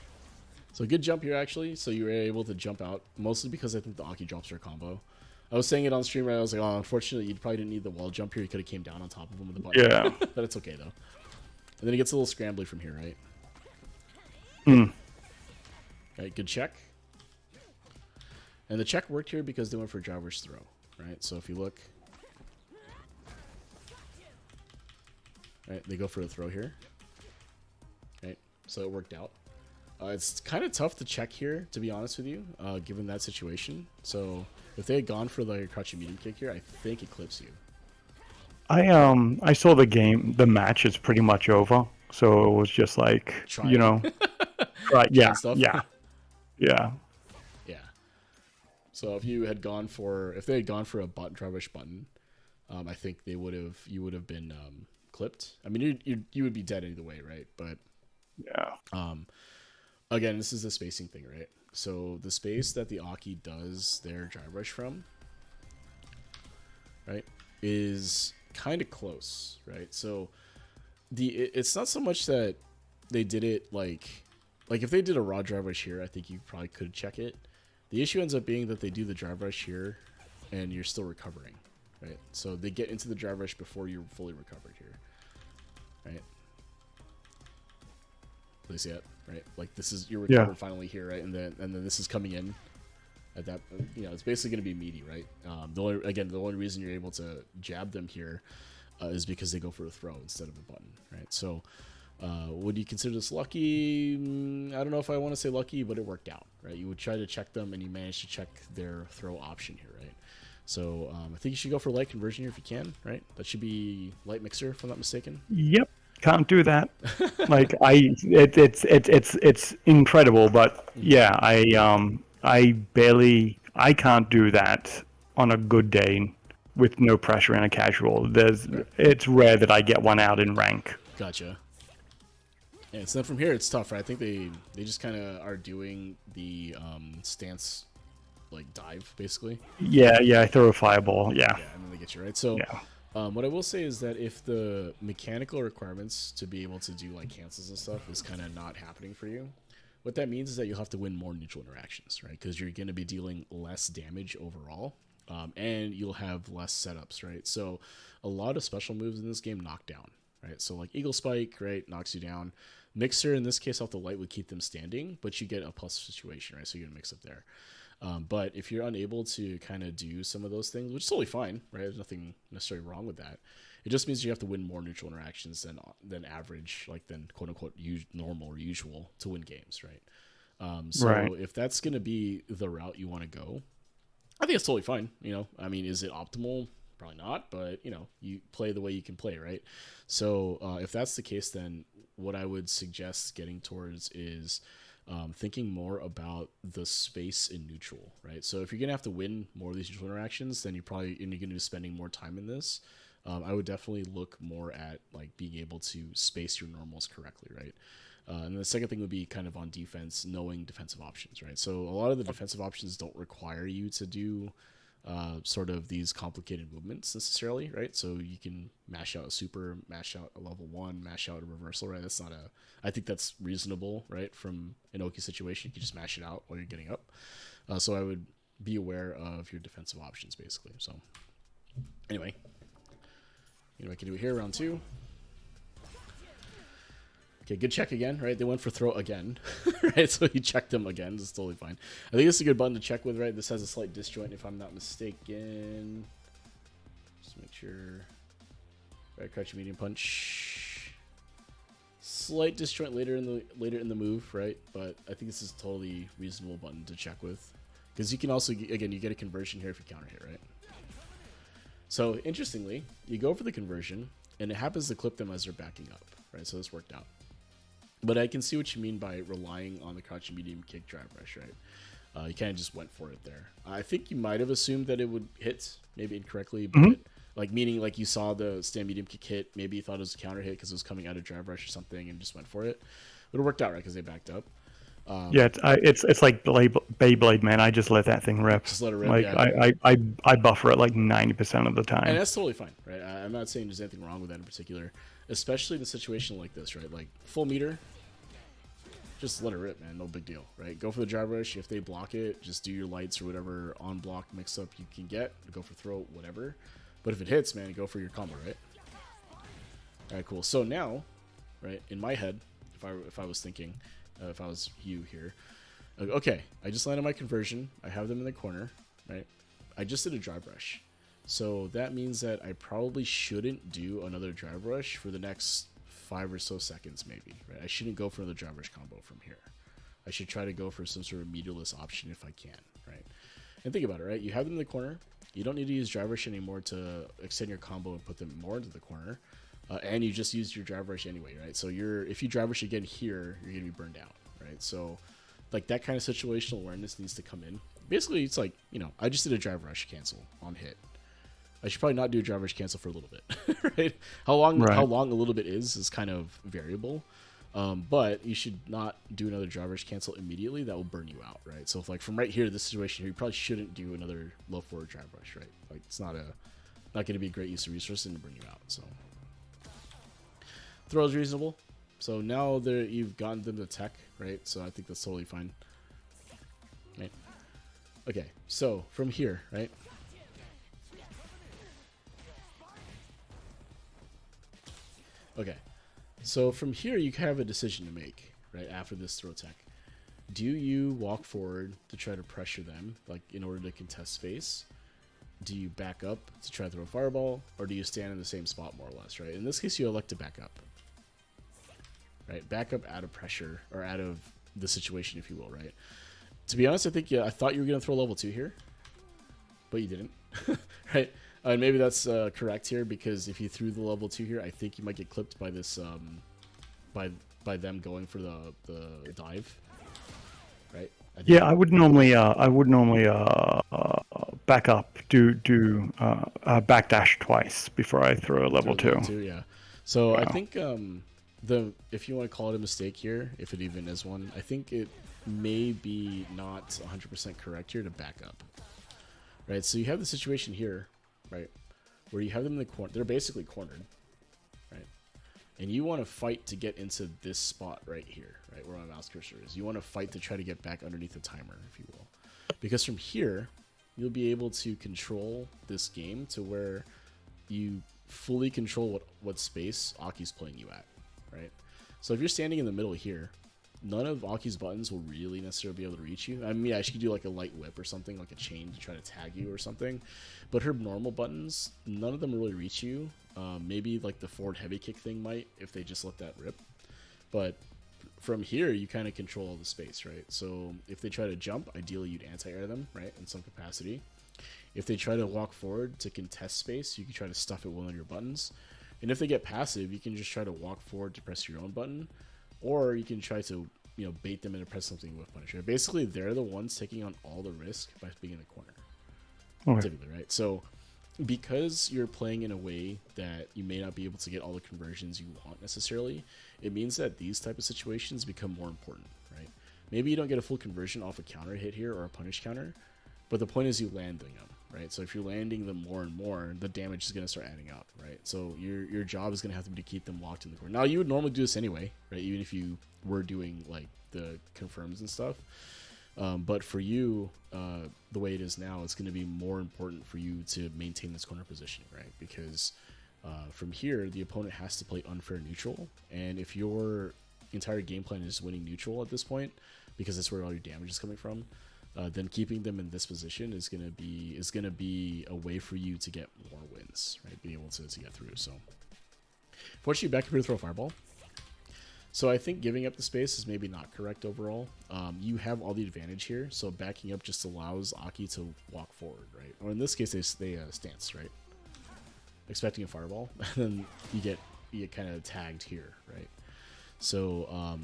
So good jump here, actually. So you were able to jump out, mostly because I think the Aki drops are a combo. I was saying it on stream, right? I was like, oh, unfortunately, you probably didn't need the wall jump here. You could have came down on top of him with the button. Yeah. But it's okay, though. And then he gets a little scrambly from here, right? Right, good check. And the check worked here because they went for a driver's throw, right? So if you look... Right, they go for a throw here. Right, so it worked out. It's kind of tough to check here, to be honest with you, given that situation. So if they had gone for the crouching medium kick here, I think it clips you. I saw the match is pretty much over, so it was just like, you know, right? Yeah. Yeah. So if you had gone for a button drive-rush button, I think you would have been clipped. I mean, you would be dead either way, right? But yeah. Again, this is the spacing thing, right? So the space that the Aki does their drive rush from, right, is kind of close, right? So it's not so much that they did it like if they did a raw drive rush here, I think you probably could check it. The issue ends up being that they do the drive rush here, and you're still recovering, right? So they get into the drive rush before you're fully recovered here, right? See it, right? Like this is you're recovered finally here, right? And then this is coming in at that. You know, it's basically going to be meaty, right? The only reason you're able to jab them here is because they go for a throw instead of a button, right? So, would you consider this lucky? I don't know if I want to say lucky, but it worked out, right? You would try to check them, and you managed to check their throw option here, right? So, I think you should go for light conversion here if you can, right? That should be light mixer, if I'm not mistaken. Yep. Can't do that. Like it's incredible, but yeah, I can't do that on a good day with no pressure and a casual. It's rare that I get one out in rank. Gotcha. Yeah, so then from here it's tough, right? I think they just kind of are doing the stance like dive basically. Yeah, I throw a fireball. Yeah, Yeah, and then they get you right. So yeah, what I will say is that if the mechanical requirements to be able to do like cancels and stuff is kind of not happening for you, what that means is that you'll have to win more neutral interactions, right? Because you're going to be dealing less damage overall, and you'll have less setups, right? So a lot of special moves in this game knock down, right? So like Eagle Spike, right, knocks you down. Mixer, in this case, off the light would keep them standing, but you get a plus situation, right? So you get a mix up there. But if you're unable to kind of do some of those things, which is totally fine, right? There's nothing necessarily wrong with that. It just means you have to win more neutral interactions than average, like than quote unquote normal or usual to win games, right? So right. if that's going to be the route you want to go, I think it's totally fine. I mean, is it optimal? Probably not, but you play the way you can play, right? So if that's the case, then what I would suggest getting towards is thinking more about the space in neutral, right? So if you're gonna have to win more of these neutral interactions, then you're gonna be spending more time in this. I would definitely look more at like being able to space your normals correctly, right? And the second thing would be kind of on defense, knowing defensive options, right? So a lot of the defensive options don't require you to do sort of these complicated movements necessarily, right? So you can mash out a super, mash out a level 1, mash out a reversal, right? That's not I think that's reasonable, right? From an Oki situation, you can just mash it out while you're getting up. So I would be aware of your defensive options, basically. So anyway, I can do it here, round 2. Okay, good check again, right? They went for throw again, right? So you check them again. It's totally fine. I think this is a good button to check with, right? This has a slight disjoint, if I'm not mistaken. Just make sure. Right, crouch medium punch. Slight disjoint later in the move, right? But I think this is a totally reasonable button to check with, because you can also, again, you get a conversion here if you counter hit, right? So interestingly, you go for the conversion, and it happens to clip them as they're backing up, right? So this worked out. But I can see what you mean by relying on the crouch and medium kick drive rush, right? You kind of just went for it there. I think you might have assumed that it would hit, maybe incorrectly, but like meaning like you saw the stand medium kick hit, maybe you thought it was a counter hit because it was coming out of drive rush or something and just went for it. But it worked out, right? Because they backed up. Yeah, it's like Beyblade, man. I just let that thing rip. Just let it rip. Like Yeah. I buffer it like 90% of the time. And that's totally fine, right? I'm not saying there's anything wrong with that in particular, especially in a situation like this, right? Like full meter, just let it rip, man. No big deal, right? Go for the drive rush. If they block it, just do your lights or whatever on block mix up you can get. Go for throw, whatever. But if it hits, man, go for your combo, right? All right, cool. So now, right, in my head, if I was thinking, if I was you here, okay, I just landed my conversion. I have them in the corner, right? I just did a drive rush. So that means that I probably shouldn't do another drive rush for the next 5 or so seconds, maybe, right? I shouldn't go for another drive rush combo from here. I should try to go for some sort of meterless option if I can, right? And think about it, right? You have them in the corner. You don't need to use drive rush anymore to extend your combo and put them more into the corner. And you just used your drive rush anyway, right? So if you drive rush again here, you're going to be burned out, right? So like that kind of situational awareness needs to come in. Basically, it's like, I just did a drive rush cancel on hit. I should probably not do a drive rush cancel for a little bit, right? How long a little bit is kind of variable. But you should not do another drive rush cancel immediately. That will burn you out, right? So if like from right here to this situation here, you probably shouldn't do another low forward drive rush, right? Like it's not going to be a great use of resources and burn you out. So throw is reasonable. So now you've gotten them to tech, right? So I think that's totally fine. Right. Okay, so from here, right? Okay, so from here you have a decision to make, right? After this throw tech, do you walk forward to try to pressure them, like in order to contest space? Do you back up to try to throw a fireball, or do you stand in the same spot more or less, right? In this case, you elect to back up, right? Back up out of pressure or out of the situation, if you will, right? To be honest, I thought you were going to throw level 2 here, but you didn't, right? And maybe that's correct here, because if you threw the level 2 here, I think you might get clipped by this, by them going for the dive, right? Yeah, I would normally back up, do backdash twice before I throw a level 2. Yeah. So yeah. I think if you want to call it a mistake here, if it even is one, I think it may be not 100% correct here to back up. Right, so you have the situation here, right, where you have them in the corner. They're basically cornered, right? And you want to fight to get into this spot right here, right, where my mouse cursor is. You want to fight to try to get back underneath the timer, if you will. Because from here, you'll be able to control this game to where you fully control what space Aki's playing you at, right? So if you're standing in the middle here, none of Aki's buttons will really necessarily be able to reach you. I mean, yeah, she could do like a light whip or something, like a chain to try to tag you or something. But her normal buttons, none of them really reach you. Maybe like the forward heavy kick thing might, if they just let that rip. But from here, you kind of control all the space, right? So if they try to jump, ideally you'd anti-air them, right, in some capacity. If they try to walk forward to contest space, you can try to stuff it with one of your buttons. And if they get passive, you can just try to walk forward to press your own button. Or you can try to, you know, bait them into press something with Punisher. Basically, they're the ones taking on all the risk by being in the corner. Okay. Typically, right? So because you're playing in a way that you may not be able to get all the conversions you want necessarily, it means that these type of situations become more important, right? Maybe you don't get a full conversion off a counter hit here or a punish counter, but the point is you landing them, right? So if you're landing them more and more, the damage is going to start adding up, right? So your job is going to have to be to keep them locked in the corner. Now, you would normally do this anyway, right? Even if you were doing like the confirms and stuff. But for you, the way it is now, it's going to be more important for you to maintain this corner position, right? Because from here, the opponent has to play unfair neutral. And if your entire game plan is winning neutral at this point, because that's where all your damage is coming from, then keeping them in this position is gonna be a way for you to get more wins, right? Being able to get through. So, fortunately, back up here to throw a fireball. So I think giving up the space is maybe not correct overall. You have all the advantage here, so backing up just allows Aki to walk forward, right? Or in this case, they stance, right? Expecting a fireball, and then you get kind of tagged here, right? So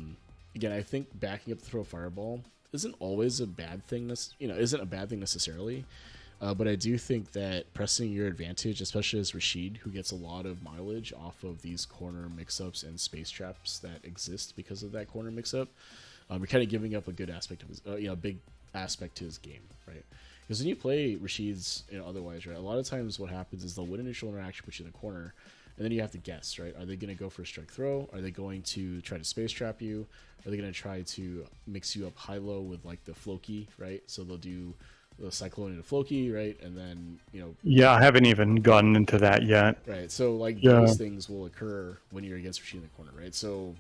again, I think backing up to throw a fireball isn't always a bad thing, isn't a bad thing necessarily. But I do think that pressing your advantage, especially as Rashid, who gets a lot of mileage off of these corner mix-ups and space traps that exist because of that corner mix-up, you're kind of giving up a good aspect of his, a big aspect to his game, right? Because when you play Rashid's, otherwise, right, a lot of times what happens is they'll win initial interaction, put you in the corner, and then you have to guess, right? Are they going to go for a strike throw? Are they going to try to space trap you? Are they going to try to mix you up high-low with like the Floki, right? So they'll do the Cyclone into Floki, right? And then, Yeah, I haven't even gotten into that yet. Right. So like those things will occur when you're against Rashid in the corner, right? So,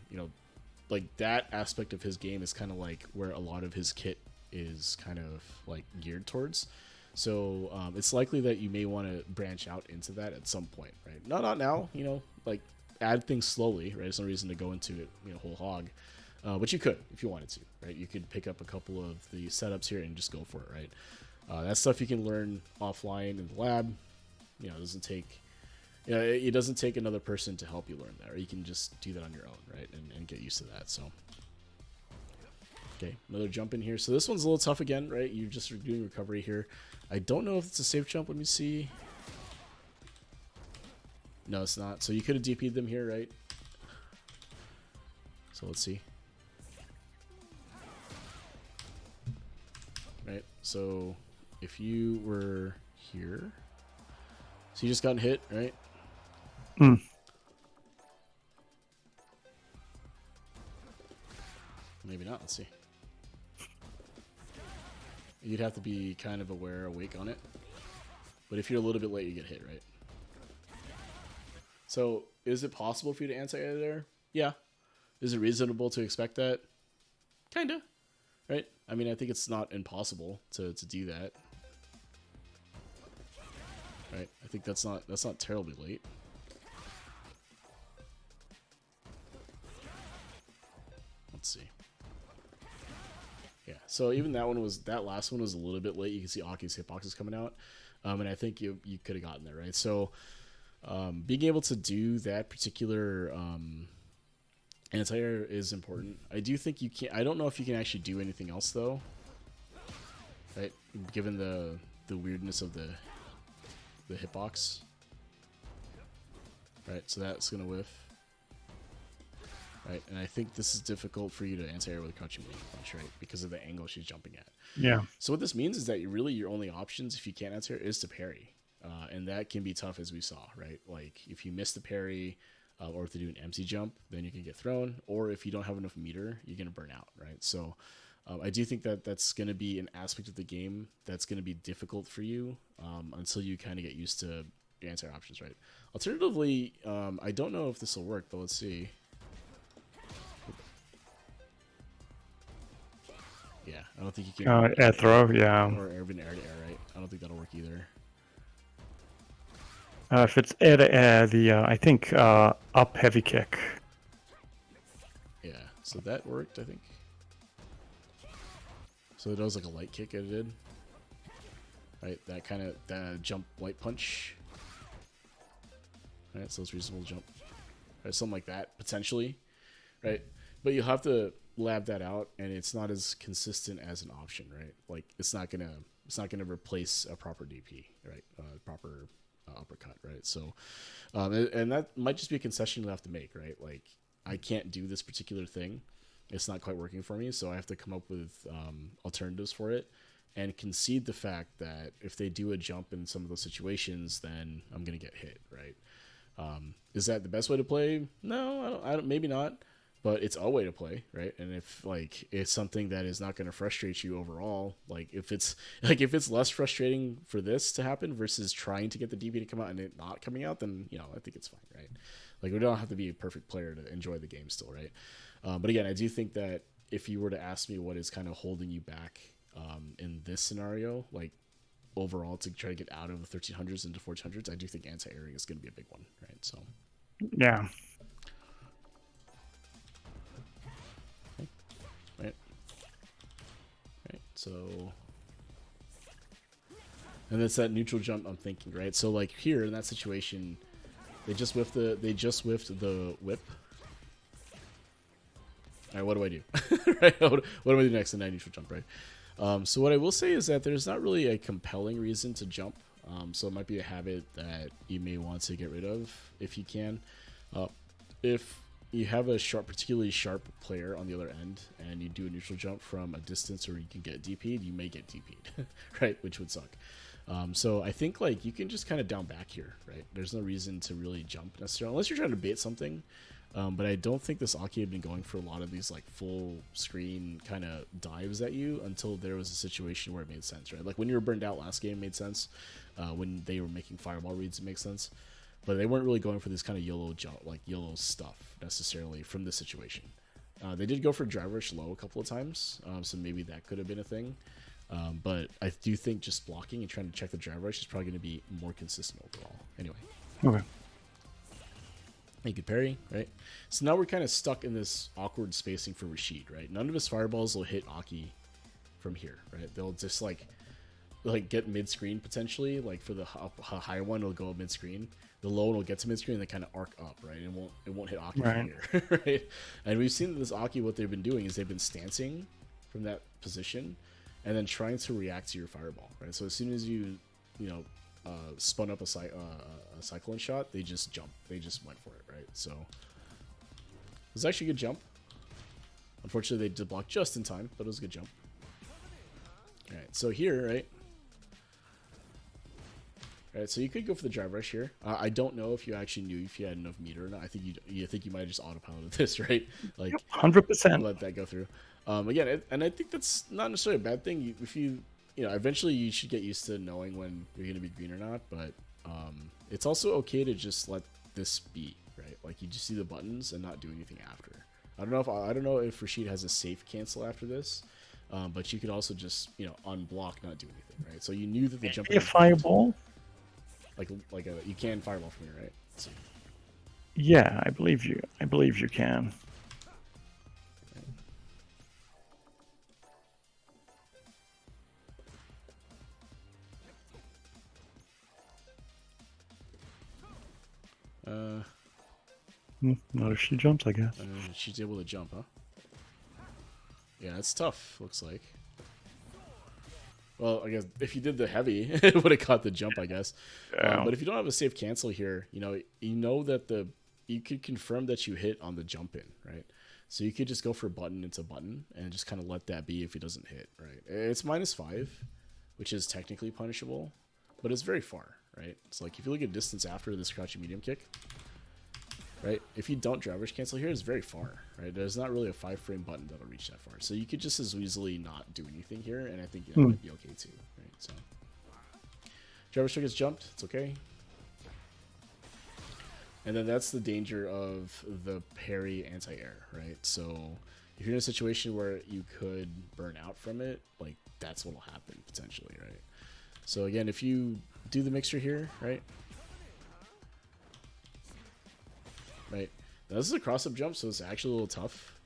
like that aspect of his game is kind of like where a lot of his kit is kind of like geared towards. So it's likely that you may want to branch out into that at some point, right? Not now, like add things slowly, right? There's no reason to go into it, whole hog. But you could if you wanted to, right? You could pick up a couple of the setups here and just go for it, right? That's stuff you can learn offline in the lab. It doesn't take, it doesn't take another person to help you learn that, or you can just do that on your own, right? And get used to that. So, okay, another jump in here. So this one's a little tough again, right? You're just doing recovery here. I don't know if it's a safe jump. Let me see. No, it's not. So you could have DP'd them here, right? So let's see. Right, so if you were here, so you just gotten hit, right? Maybe not. Let's see. You'd have to be kind of awake on it. But if you're a little bit late, you get hit, right? So is it possible for you to anti-air there? Yeah. Is it reasonable to expect that? Kinda. Right? I mean, I think it's not impossible to do that. Right? I think that's not terribly late. Let's see. Yeah, so even that last one was a little bit late. You can see Aki's hitboxes coming out. And I think you could have gotten there, right? So being able to do that particular anti-air is important. I do think you can. I don't know if you can actually do anything else though, right? Given the weirdness of the hitbox, right? So that's gonna whiff. right? And I think this is difficult for you to anti-air with a crouching blade punch, right? Because of the angle she's jumping at. Yeah. So what this means is that really your only options, if you can't anti-air, is to parry. And that can be tough, as we saw, right? Like if you miss the parry, or if they do an empty jump, then you can get thrown. Or if you don't have enough meter, you're going to burn out, right? So I do think that that's going to be an aspect of the game that's going to be difficult for you until you kind of get used to your anti-air options, right? Alternatively, I don't know if this will work, but let's see. Yeah, I don't think you can. Air throw, yeah. Or even air to air, right? I don't think that'll work either. If it's air to air, I think up heavy kick. Yeah, so that worked, I think. So that was like a light kick it did. Right, that jump light punch. Right, so it's reasonable to jump. Right, something like that, potentially. Right? But you'll have to lab that out, and it's not as consistent as an option, right? Like it's not gonna replace a proper DP, right? Proper uppercut, right? So and that might just be a concession you'll have to make, right? Like I can't do this particular thing, it's not quite working for me, so I have to come up with alternatives for it and concede the fact that if they do a jump in some of those situations, then I'm gonna get hit, right? Is that the best way to play? No, I don't maybe not, but it's a way to play, right? And if like it's something that is not going to frustrate you overall, like if it's less frustrating for this to happen versus trying to get the DP to come out and it not coming out, then I think it's fine, right? Like we don't have to be a perfect player to enjoy the game still, right? But again, I do think that if you were to ask me what is kind of holding you back in this scenario, like overall to try to get out of the 1300s into 1400s, I do think anti-airing is going to be a big one, right? So yeah. Right. So, and it's that neutral jump I'm thinking, right? So like here in that situation, they just whiffed the whip. All right, what do I do? Right? What do I do next in that neutral jump, right? So what I will say is that there's not really a compelling reason to jump. So it might be a habit that you may want to get rid of if you can. If you have a particularly sharp player on the other end, and you do a neutral jump from a distance where you can get DP'd, you may get DP'd, right? Which would suck. So I think like you can just kind of down back here, right? There's no reason to really jump necessarily, unless you're trying to bait something. But I don't think this Aki had been going for a lot of these like full screen kind of dives at you until there was a situation where it made sense, right? Like when you were burned out last game, it made sense. When they were making fireball reads, it makes sense. But they weren't really going for this kind of YOLO stuff necessarily from this situation. They did go for drive rush low a couple of times, so maybe that could have been a thing. But I do think just blocking and trying to check the drive rush is probably going to be more consistent overall. Anyway. Okay. You could parry, right? So now we're kind of stuck in this awkward spacing for Rashid, right? None of his fireballs will hit Aki from here, right? They'll just like get mid-screen potentially. Like for the higher one, it'll go mid-screen. The low one will get to mid-screen and then kind of arc up, right? It won't hit Aki from here, right? And we've seen that this Aki, what they've been doing is they've been stancing from that position and then trying to react to your fireball, right? So as soon as you spun up a cyclone shot, they just jumped. They just went for it, right? So it was actually a good jump. Unfortunately, they did block just in time, but it was a good jump. All right, so here, right? All right, so you could go for the drive rush here. I don't know if you actually knew if you had enough meter or not. I think you might have just autopiloted this, right? Like 100%. Let that go through. Again, and I think that's not necessarily a bad thing. If you eventually you should get used to knowing when you're going to be green or not, but it's also okay to just let this be, right? Like you just see the buttons and not do anything after. I don't know if Rashid has a safe cancel after this, but you could also just unblock, not do anything, right? So you knew that the jump. A fireball. You can fireball from here, right? So, yeah, I believe you. I believe you can. Notice she jumps, I guess. She's able to jump, huh? Yeah, it's tough, looks like. Well, I guess if you did the heavy, it would have caught the jump, I guess. Yeah. But if you don't have a safe cancel here, you know that you could confirm that you hit on the jump in, right? So you could just go for button into button and just kind of let that be if it doesn't hit, right? It's -5, which is technically punishable, but it's very far, right? It's like if you look at distance after this crouching medium kick, right? If you don't drive rush cancel here, it's very far, right? There's not really a 5-frame button that'll reach that far. So you could just as easily not do anything here, and I think that might be okay too, right? So drive rush gets jumped, it's okay. And then that's the danger of the parry anti-air, right? So if you're in a situation where you could burn out from it, like that's what'll happen potentially, right? So again, if you do the mixture here, right? Right. Now this is a cross-up jump, so it's actually a little tough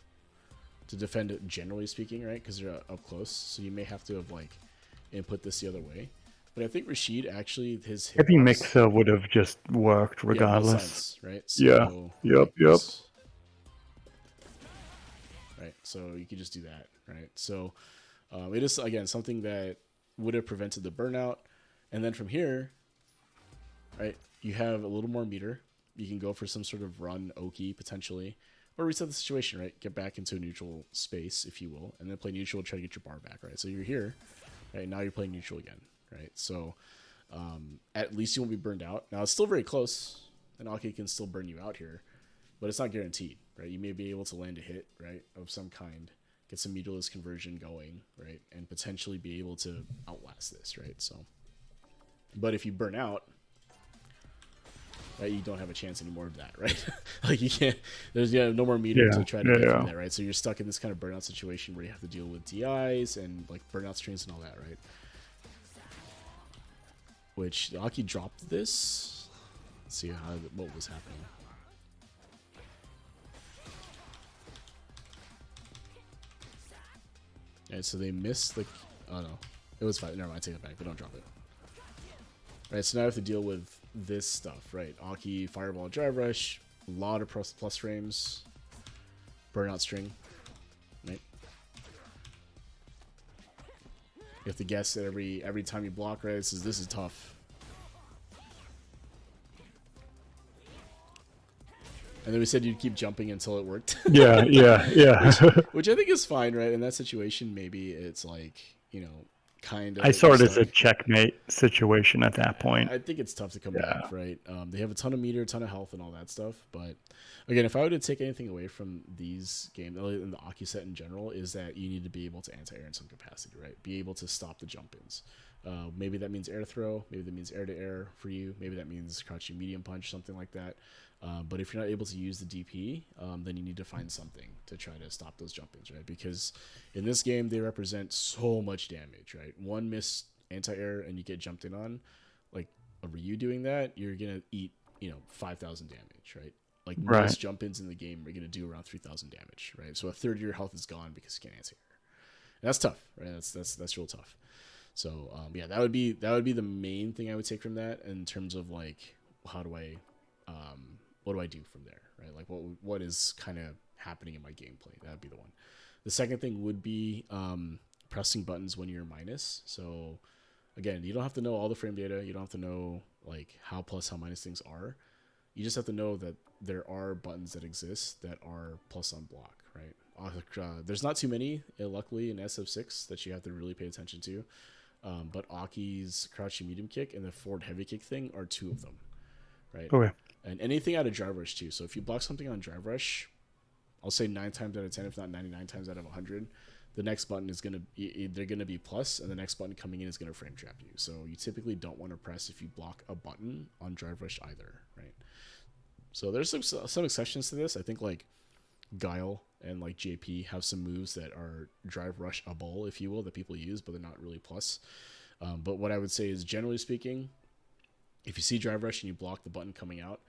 to defend it, generally speaking, right? Because you're up close, so you may have to have like input this the other way. But I think Rashid actually his heavy mixer would have just worked regardless. Yeah, sense, right? So, yeah. Yep. Right. So you could just do that, right? So it is again something that would have prevented the burnout, and then from here, right? You have a little more meter. You can go for some sort of run Oki potentially, or reset the situation, right? Get back into a neutral space, if you will, and then play neutral, try to get your bar back, right? So you're here, right? Now you're playing neutral again, right? So at least you won't be burned out. Now it's still very close, and Aki can still burn you out here, but it's not guaranteed, right? You may be able to land a hit, right, of some kind, get some meterless conversion going, right, and potentially be able to outlast this, right? So, but if you burn out, right, you don't have a chance anymore of that, right? Like you can't. There's no more meter to try to get through that, right? So you're stuck in this kind of burnout situation where you have to deal with DIs and like burnout strings and all that, right? Which Aki dropped this. Let's see what was happening. Alright, so they missed the. Oh no, it was fine. Never mind, take it back. But don't drop it. Right, so now I have to deal with this stuff, right? Aki, Fireball, Drive Rush, a lot of plus frames, Burnout String, right? You have to guess that every time you block, right? This is tough. And then we said you'd keep jumping until it worked. Yeah. which I think is fine, right? In that situation, maybe it's like, kind of. I saw it as a checkmate situation at that point. I think it's tough to come back, right? They have a ton of meter, a ton of health, and all that stuff. But again, if I were to take anything away from these games, and the Aki set in general, is that you need to be able to anti-air in some capacity, right? Be able to stop the jump-ins. Maybe that means air throw. Maybe that means air-to-air for you. Maybe that means crouching medium punch, something like that. But if you're not able to use the DP, then you need to find something to try to stop those jump-ins, right? Because in this game, they represent so much damage, right? One missed anti-air and you get jumped in on, like a Ryu doing that, you're going to eat, 5,000 damage, right? Like most jump-ins in the game are going to do around 3,000 damage, right? So a third of your health is gone because you can't anti-air. And that's tough, right? That's real tough. So, that would be the main thing I would take from that in terms of like, how do I... what do I do from there, right? Like what is kind of happening in my gameplay? That would be the one. The second thing would be pressing buttons when you're minus. So again, you don't have to know all the frame data. You don't have to know like how plus, how minus things are. You just have to know that there are buttons that exist that are plus on block, right? There's not too many, luckily, in SF6 that you have to really pay attention to. But Aki's crouching medium kick and the forward heavy kick thing are two of them, right? Okay. And anything out of drive rush too. So if you block something on drive rush, I'll say 9 times out of 10, if not 99 times out of 100, the next button is they're gonna be plus, and the next button coming in is gonna frame trap you. So you typically don't want to press if you block a button on drive rush either, right? So there's some exceptions to this. I think like Guile and like JP have some moves that are drive rush-able, if you will, that people use, but they're not really plus. But what I would say is, generally speaking, if you see drive rush and you block the button coming out,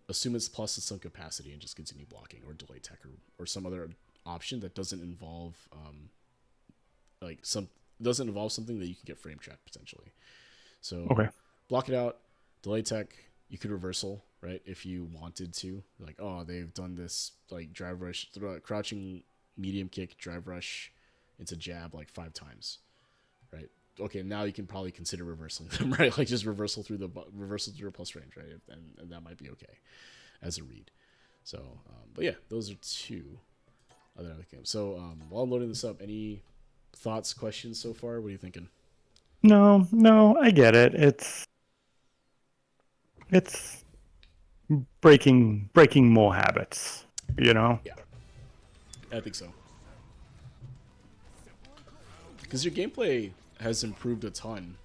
assume it's plus in some capacity and just continue blocking, or delay tech, or some other option that doesn't involve something that you can get frame trapped potentially. So block it out, delay tech. You could reversal, right, if you wanted to. Like, oh, they've done this like drive rush, crouching medium kick, drive rush into jab like 5 times, right? Okay, now you can probably consider reversing them, right? Like just reversal through a plus range, right? And that might be okay as a read. So, but yeah, those are two. other games. So while I'm loading this up, any thoughts, questions so far? What are you thinking? No, I get it. It's breaking more habits, you know? Yeah, I think so. Because your gameplay has improved a ton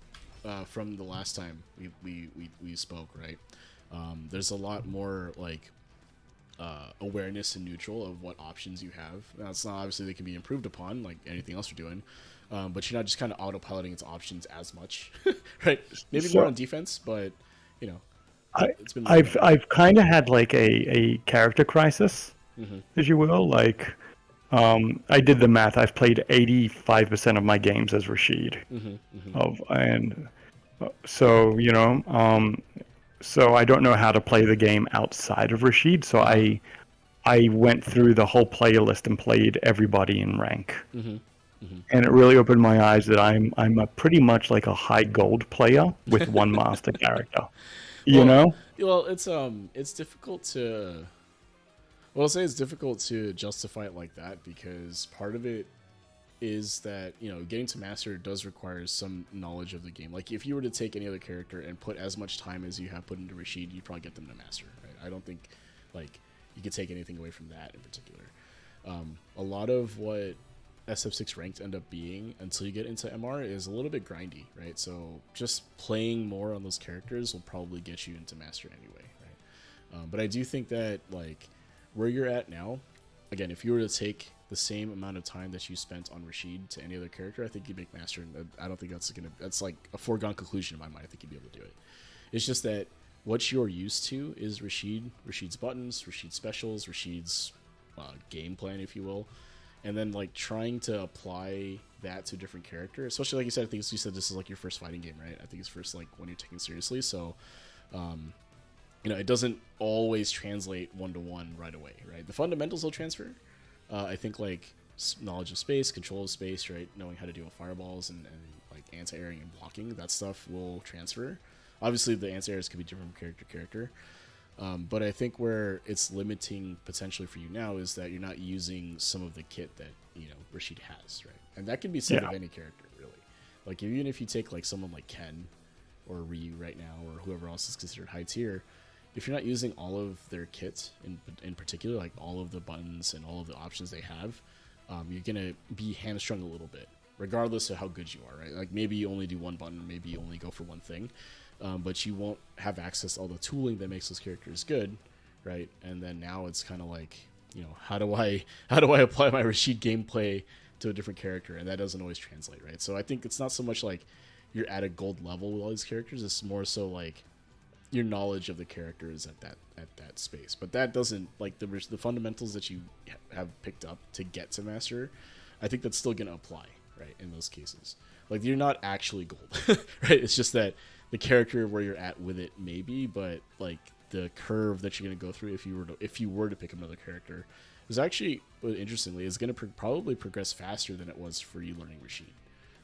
from the last time we spoke, right? There's a lot more like awareness and neutral of what options you have. Now, it's not obviously they can be improved upon like anything else you're doing, but you're not just kind of autopiloting its options as much, right? Maybe more So on defense, but you know, I it's been more I've better. I've kind of had like a character crisis, Mm-hmm. as you will. Like I did the math. I've played 85% of my games as Rashid. Mm-hmm. Mm-hmm. Of and so so I don't know how to play the game outside of Rashid. So Uh-huh. I went through the whole playlist and played everybody in rank. Mm-hmm. Mm-hmm. And it really opened my eyes that I'm a pretty much like a high gold player with one master character. You Well, know? it's difficult to. Well, I'll say it's difficult to justify it like that because part of it is that getting to master does require some knowledge of the game. Like if you were to take any other character and put as much time as you have put into Rashid, you'd probably get them to master. Right? I don't think like you could take anything away from that in particular. A lot of what SF6 ranked end up being until you get into MR is a little bit grindy, right? So just playing more on those characters will probably get you into master anyway, right? But I do think that like where you're at now, again, if you were to take the same amount of time that you spent on Rashid to any other character, I think you'd make master. And I don't think that's like a foregone conclusion in my mind. I think you'd be able to do it. It's just that what you're used to is Rashid's buttons, Rashid's specials, Rashid's game plan, if you will, and then like trying to apply that to a different character, especially like you said. I think you said this is like your first fighting game, right? I think it's first like when you're taken seriously. So it doesn't always translate one to one right away, right? The fundamentals will transfer. I think like knowledge of space, control of space, right? Knowing how to deal with fireballs and like anti-airing and blocking, that stuff will transfer. Obviously, the anti-airs could be different from character to character. But I think where it's limiting potentially for you now is that you're not using some of the kit that Rashid has, right? And that can be said of any character, really. Like even if you take like someone like Ken or Ryu right now, or whoever else is considered high tier, if you're not using all of their kit in particular, like all of the buttons and all of the options they have, you're gonna be hamstrung a little bit, regardless of how good you are, right? Like maybe you only do one button, maybe you only go for one thing, but you won't have access to all the tooling that makes those characters good, right? And then now it's kind of like, how do I apply my Rashid gameplay to a different character, and that doesn't always translate, right? So I think it's not so much like you're at a gold level with all these characters; it's more so like your knowledge of the characters at that space. But that doesn't like the fundamentals that you have picked up to get to master. I think that's still going to apply, right? In those cases, like you're not actually gold, right? It's just that the character where you're at with it maybe, but like the curve that you're going to go through if you were to pick another character is actually, interestingly, is going to probably progress faster than it was for you learning Rashid.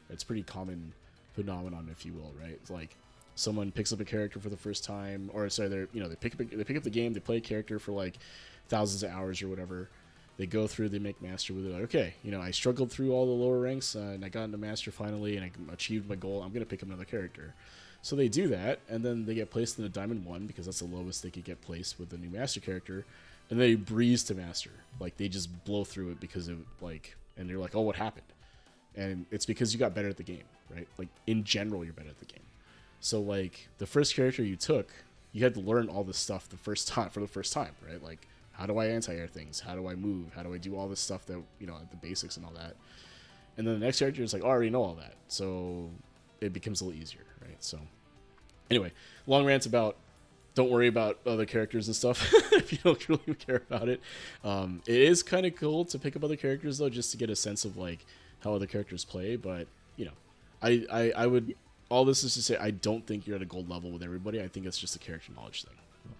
It's pretty common phenomenon, if you will, right? It's like someone picks up a character for the first time, or sorry, they pick up the game, they play a character for like thousands of hours or whatever. They go through, they make master with it. Like, okay, I struggled through all the lower ranks and I got into master finally, and I achieved my goal. I'm gonna pick up another character. So they do that, and then they get placed in a Diamond 1 because that's the lowest they could get placed with a new master character, and they breeze to master. Like they just blow through it because of like, and they're like, oh, what happened? And it's because you got better at the game, right? Like in general, you're better at the game. So like the first character you took, you had to learn all this stuff for the first time, right? Like how do I anti-air things? How do I move? How do I do all this stuff that the basics and all that? And then the next character is like, oh, I already know all that, so it becomes a little easier, right? So anyway, long rant about don't worry about other characters and stuff if you don't really care about it. It is kind of cool to pick up other characters though, just to get a sense of like how other characters play. But I would. All this is to say, I don't think you're at a gold level with everybody. I think it's just a character knowledge thing.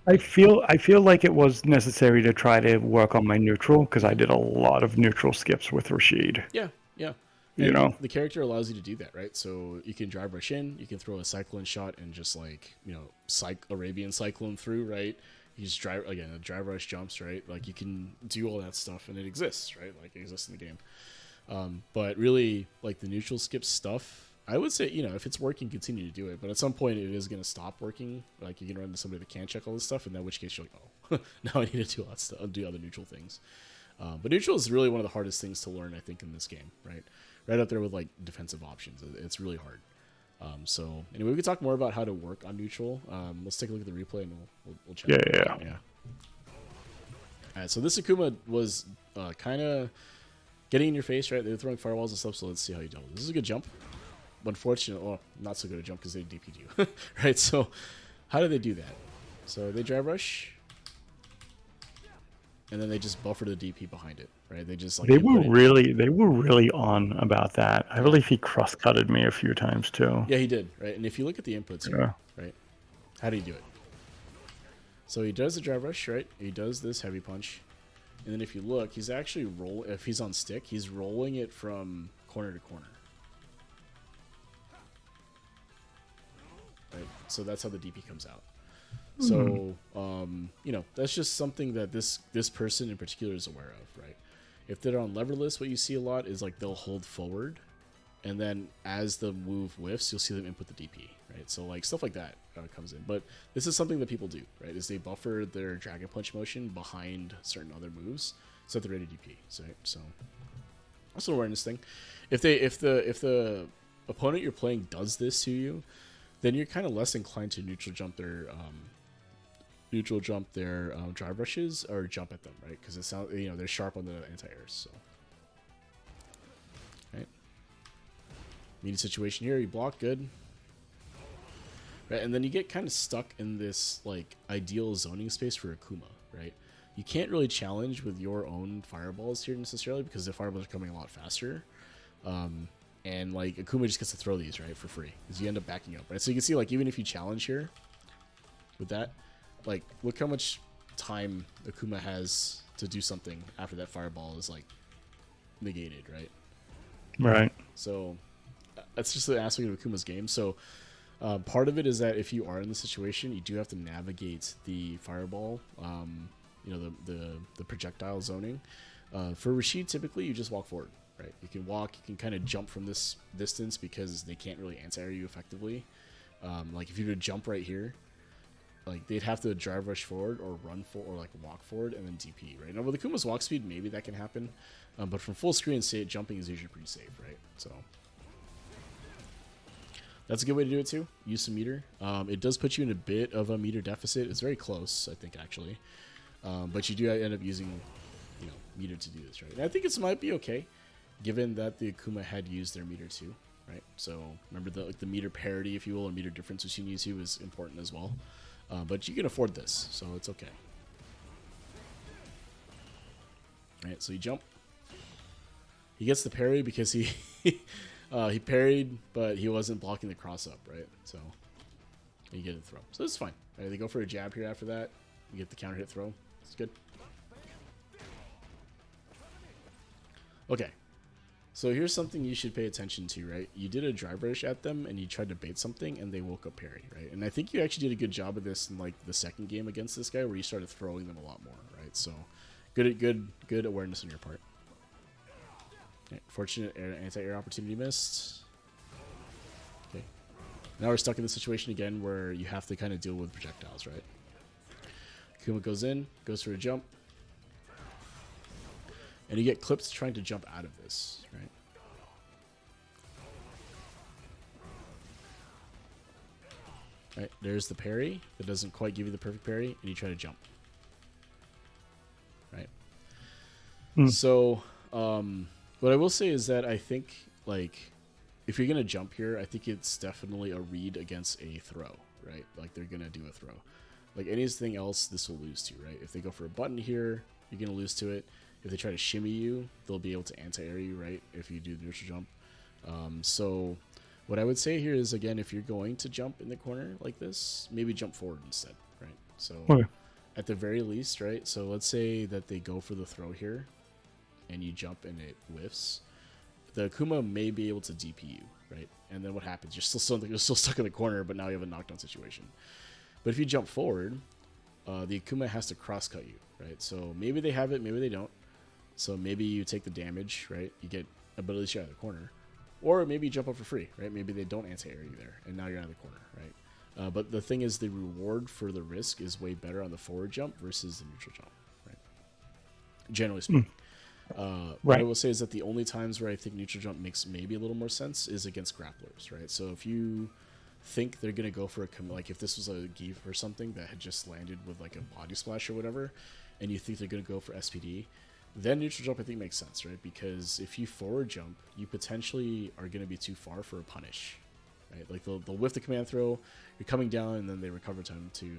I feel like it was necessary to try to work on my neutral because I did a lot of neutral skips with Rashid. Yeah, yeah. You know, the character allows you to do that, right? So you can drive rush in, you can throw a cyclone shot and just like Arabian cyclone through, right? You just drive again. The drive rush jumps, right? Like you can do all that stuff, and it exists, right? Like it exists in the game. But really, like the neutral skip stuff, I would say, if it's working, continue to do it. But at some point, it is going to stop working. Like you can run into somebody that can't check all this stuff, and in which case you're like, oh, now I need to do all that stuff, do other neutral things. But neutral is really one of the hardest things to learn, I think, in this game, right? Right up there with like defensive options. It's really hard. So anyway, we can talk more about how to work on neutral. Let's take a look at the replay and we'll chat. Yeah. All right, so this Akuma was kind of getting in your face, right? They were throwing firewalls and stuff, so let's see how you dealt with it. This is a good jump. Unfortunately, not so good a jump because they DP'd you, right? So how do they do that? So they drive rush, and then they just buffer the DP behind it, right? They just like they were really on about that. I believe he cross-cutted me a few times too. Yeah, he did, right? And if you look at the inputs here, right? How do you do it? So he does the drive rush, right? He does this heavy punch. And then if you look, he's actually if he's on stick, he's rolling it from corner to corner. Right? So that's how the DP comes out. So, that's just something that this person in particular is aware of, right? If they're on leverless, what you see a lot is like they'll hold forward, and then as the move whiffs, you'll see them input the DP, right? So like stuff like that comes in. But this is something that people do, right? Is they buffer their dragon punch motion behind certain other moves so that they're ready to DP. So that's an awareness thing. If the opponent you're playing does this to you, then you're kind of less inclined to neutral jump their drive rushes or jump at them, right? Because it sounds, they're sharp on the anti-airs. So, right, meaty situation here. You block, good, right? And then you get kind of stuck in this like ideal zoning space for Akuma, right? You can't really challenge with your own fireballs here necessarily because the fireballs are coming a lot faster. And like Akuma just gets to throw these, right, for free because you end up backing up, right? So you can see like even if you challenge here with that, like look how much time Akuma has to do something after that fireball is like negated, right? Right. So that's just the aspect of Akuma's game. So part of it is that if you are in the situation, you do have to navigate the fireball, the projectile zoning. For Rashid, typically you just walk forward. Right, you can walk, you can kind of jump from this distance because they can't really anti-air you effectively. Like if you were to jump right here, like they'd have to drive rush forward or run or like walk forward and then DP. Right now with Akuma's walk speed, maybe that can happen, but from full screen, jumping is usually pretty safe, right? So that's a good way to do it too. Use some meter. It does put you in a bit of a meter deficit. It's very close, I think, actually, but you do end up using meter to do this, right? And I think it might be okay, given that the Akuma had used their meter too, right? So remember the meter parity, if you will, or meter difference between you two is important as well. But you can afford this, so it's okay. All right, so you jump. He gets the parry because he he parried, but he wasn't blocking the cross up, right? So you get a throw. So it's fine. Right, they go for a jab here after that. You get the counter hit throw. It's good. Okay. So here's something you should pay attention to, right? You did a drive rush at them and you tried to bait something and they woke up parry, right? And I think you actually did a good job of this in like the second game against this guy where you started throwing them a lot more, right? So good awareness on your part. Okay, fortunate anti-air opportunity missed. Okay. Now we're stuck in the situation again where you have to kind of deal with projectiles, right? Akuma goes in, goes for a jump. And you get clipped trying to jump out of this, right? Right, there's the parry that doesn't quite give you the perfect parry, and you try to jump. Right? So, what I will say is that I think, like, if you're going to jump here, I think it's definitely a read against a throw, right? Like, they're going to do a throw. Like, anything else, this will lose to, right? If they go for a button here, you're going to lose to it. If they try to shimmy you, they'll be able to anti-air you, right? If you do the neutral jump. So what I would say here is, again, if you're going to jump in the corner like this, maybe jump forward instead, right? So at the very least, right? So let's say that they go for the throw here and you jump and it whiffs. The Akuma may be able to DP you, right? And then what happens? You're still stuck in the corner, but now you have a knockdown situation. But if you jump forward, the Akuma has to cross cut you, right? So maybe they have it, maybe they don't. So maybe you take the damage, right? You get a ability shot out of the corner. Or maybe you jump up for free, right? Maybe they don't anti-air you there, and now you're out of the corner, right? But the thing is, the reward for the risk is way better on the forward jump versus the neutral jump, right? Generally speaking. What I will say is that the only times where I think neutral jump makes maybe a little more sense is against grapplers, right? So if you think they're going to go for like if this was a Give or something that had just landed with like a body splash or whatever, and you think they're going to go for SPD, then neutral jump I think makes sense, right? Because if you forward jump, you potentially are going to be too far for a punish, right? Like they'll whiff the command throw, you're coming down, and then they recover time to,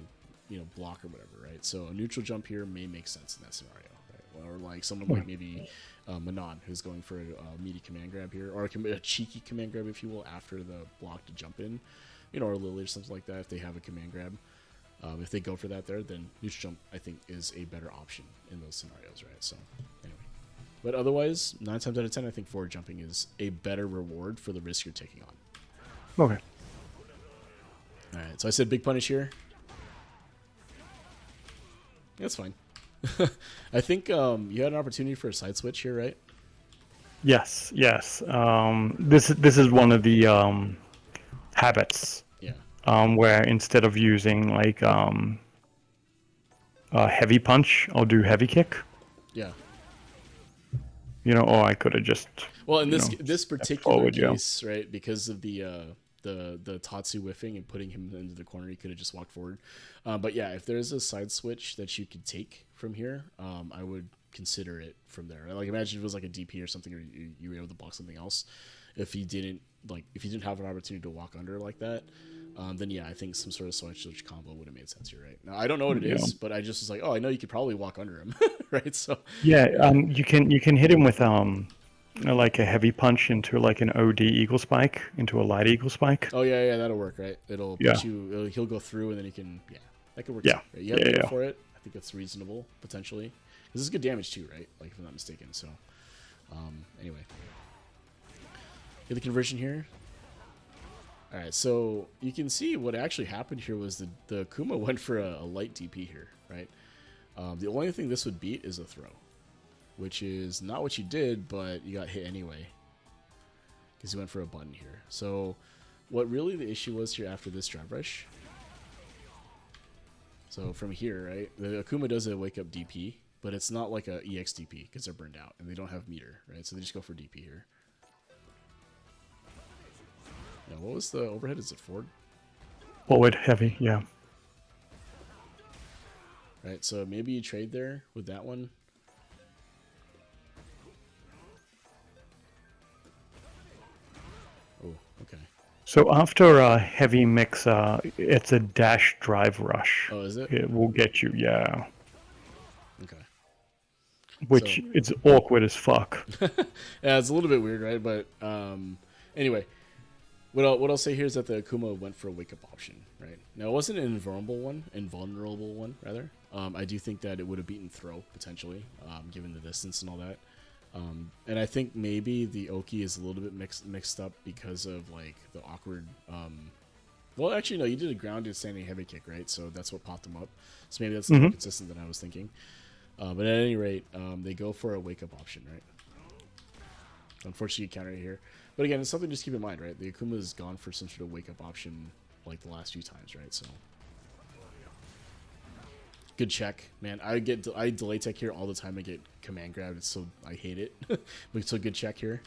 block or whatever, right? So a neutral jump here may make sense in that scenario, right? Or like someone like maybe Manon, who's going for a meaty command grab here, or a cheeky command grab, if you will, after the block to jump in, or Lily or something like that if they have a command grab. If they go for that there, then neutral jump, I think, is a better option in those scenarios, right? So, anyway. But otherwise, 9 times out of 10, I think forward jumping is a better reward for the risk you're taking on. Okay. All right, so I said big punish here. That's fine. I think you had an opportunity for a side switch here, right? Yes. This is one of the habits. Where instead of using like a heavy punch, I'll do heavy kick. Yeah. Or I could have just. Well, in this particular case, right, because of the Tatsu whiffing and putting him into the corner, he could have just walked forward. But yeah, if there's a side switch that you could take from here, I would consider it from there. Like imagine if it was like a DP or something, or you were able to block something else. If you didn't have an opportunity to walk under like that. Then yeah, I think some sort of switch combo would have made sense here, right? Now I don't know what it is, but I just was like, oh, I know you could probably walk under him, right? So yeah, you can hit him with like a heavy punch into like an OD eagle spike into a light eagle spike. Oh yeah, that'll work, right? It'll put you. He'll go through, and then you can that could work. Yeah, right? You have to go for it. I think that's reasonable potentially. This is good damage too, right? Like if I'm not mistaken. So anyway, get the conversion here. All right, so you can see what actually happened here was the Akuma went for a light DP here, right? The only thing this would beat is a throw, which is not what you did, but you got hit anyway because you went for a button here. So what really the issue was here after this drive rush, so from here, right, the Akuma does a wake up DP, but it's not like a EX DP because they're burned out and they don't have meter, right? So they just go for DP here. Yeah, what was the overhead? Is it forward? Forward heavy, yeah. Right, so maybe you trade there with that one. Oh, okay. So after a heavy mix, it's a dash drive rush. Oh, is it? It will get you, yeah. Okay. Which it's awkward as fuck. Yeah, it's a little bit weird, right? But anyway. What I'll say here is that the Akuma went for a wake-up option, right? Now, it wasn't an invulnerable one, rather. I do think that it would have beaten throw, potentially, given the distance and all that. And I think maybe the Oki is a little bit mixed up because of, like, the awkward... well, actually, no, you did a grounded standing heavy kick, right? So that's what popped him up. So maybe that's more consistent than I was thinking. But at any rate, they go for a wake-up option, right? Unfortunately, you counter it here. But again, it's something to just keep in mind, right? The Akuma's gone for some sort of wake-up option like the last few times, right? So good check, man. I delay tech here all the time. I get command grabbed. I hate it. But so good check here.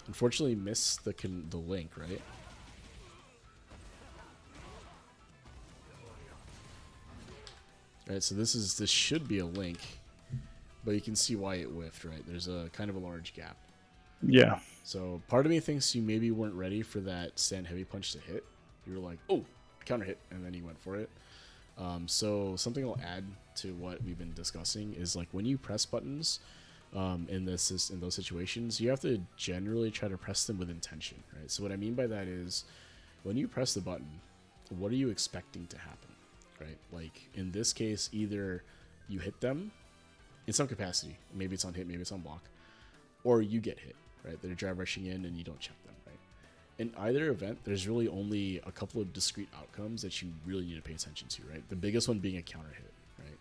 Unfortunately, miss the link, right? All right, so this should be a link, but you can see why it whiffed, right? There's a kind of a large gap. Yeah. So part of me thinks you maybe weren't ready for that stand heavy punch to hit. You were like, oh, counter hit, and then you went for it. So something I'll add to what we've been discussing is like when you press buttons in those situations, you have to generally try to press them with intention, right? So what I mean by that is when you press the button, what are you expecting to happen, right? Like in this case, either you hit them in some capacity, maybe it's on hit, maybe it's on block, or you get hit. Right, they're drive rushing in and you don't check them, right? in either event, there's really only a couple of discrete outcomes that you really need to pay attention to, right? The biggest one being a counter hit, right?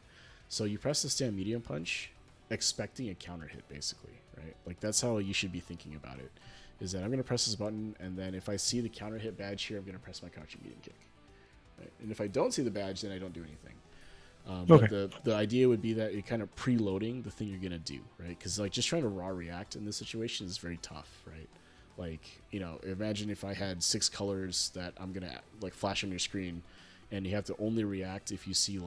So you press the stand medium punch, expecting a counter hit, basically, right? Like that's how you should be thinking about it. Is that I'm going to press this button, and then if I see the counter hit badge here, I'm going to press my crouching medium kick. Right? And if I don't see the badge, then I don't do anything. But the idea would be that you're kind of preloading the thing you're going to do, right? Because like just trying to raw react in this situation is very tough, right? Like, you know, imagine if I had 6 colors that I'm going to like flash on your screen, and you have to only react if you see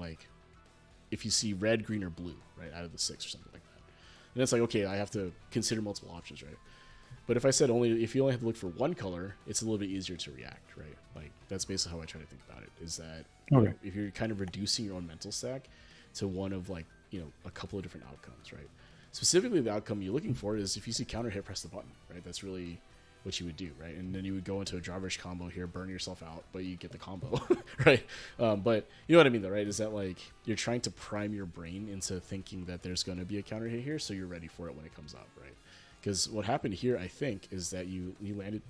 red, green, or blue, right, out of the 6 or something like that. And it's like, okay, I have to consider multiple options, right? But if I said if you only have to look for one color, it's a little bit easier to react, right? Like that's basically how I try to think about it. Is that you know, if you're kind of reducing your own mental stack to one of like, you know, a couple of different outcomes, right? Specifically, the outcome you're looking for is if you see counter hit, press the button, right? That's really what you would do, right? And then you would go into a drawbridge combo here, burn yourself out, but you get the combo, right? But you know what I mean, though, right? Is that like you're trying to prime your brain into thinking that there's going to be a counter hit here, so you're ready for it when it comes up, right? Because what happened here, I think, is that you landed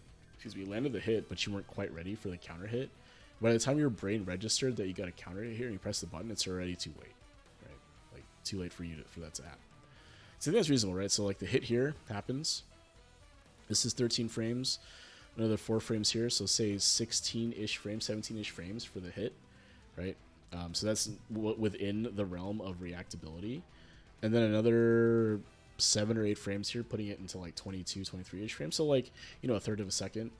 the hit, but you weren't quite ready for the counter hit. By the time your brain registered that you got a counter hit here and you press the button, it's already too late, right? Like too late for that to happen. So I think that's reasonable, right? So like the hit here happens. This is 13 frames, another 4 frames here. So say 16-ish frames, 17-ish frames for the hit, right? So that's within the realm of reactability. And then another 7 or 8 frames here, putting it into like 22, 23-ish frames. So like, you know, a third of a second.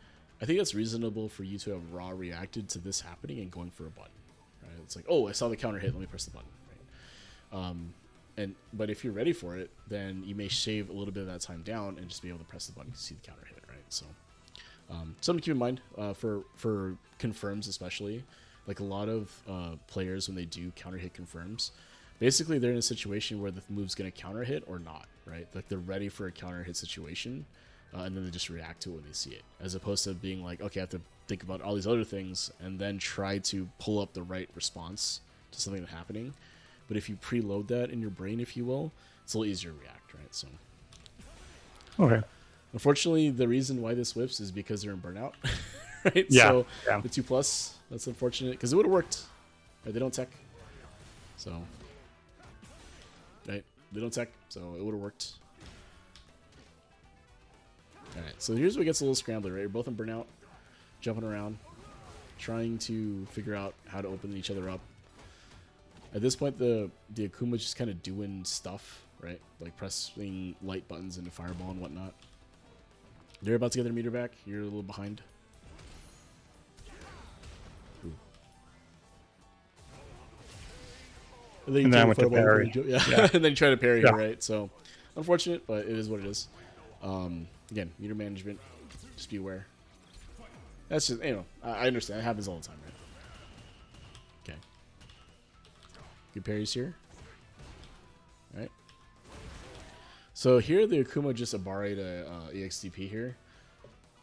I think that's reasonable for you to have raw reacted to this happening and going for a button, right? It's like, oh, I saw the counter hit, let me press the button, right? But if you're ready for it, then you may shave a little bit of that time down and just be able to press the button to see the counter hit, right? So something to keep in mind for confirms, especially. Like a lot of players, when they do counter hit confirms, basically they're in a situation where the move's going to counter hit or not, right? Like they're ready for a counter hit situation, and then they just react to it when they see it, as opposed to being like, okay, I have to think about all these other things and then try to pull up the right response to something that's happening. But if you preload that in your brain, if you will, it's a little easier to react, right? So, okay. Unfortunately, the reason why this whips is because they're in burnout, right? Yeah. So yeah. the 2+, that's unfortunate because it would have worked. Right? They don't tech, so right? They don't tech, so it would have worked. All right, so here's what gets a little scrambly, right? You're both in burnout, jumping around, trying to figure out how to open each other up. At this point, the Akuma's just kind of doing stuff, right? Like pressing light buttons into fireball and whatnot. They're about to get their meter back. You're a little behind. Ooh. And then I went to parry. Yeah. And then you try to parry here, right? So, unfortunate, but it is what it is. Again, meter management, just be aware. That's just, you know, I understand. It happens all the time, right? Okay. Good parries here. All right. So here the Akuma just Abare to EXDP here.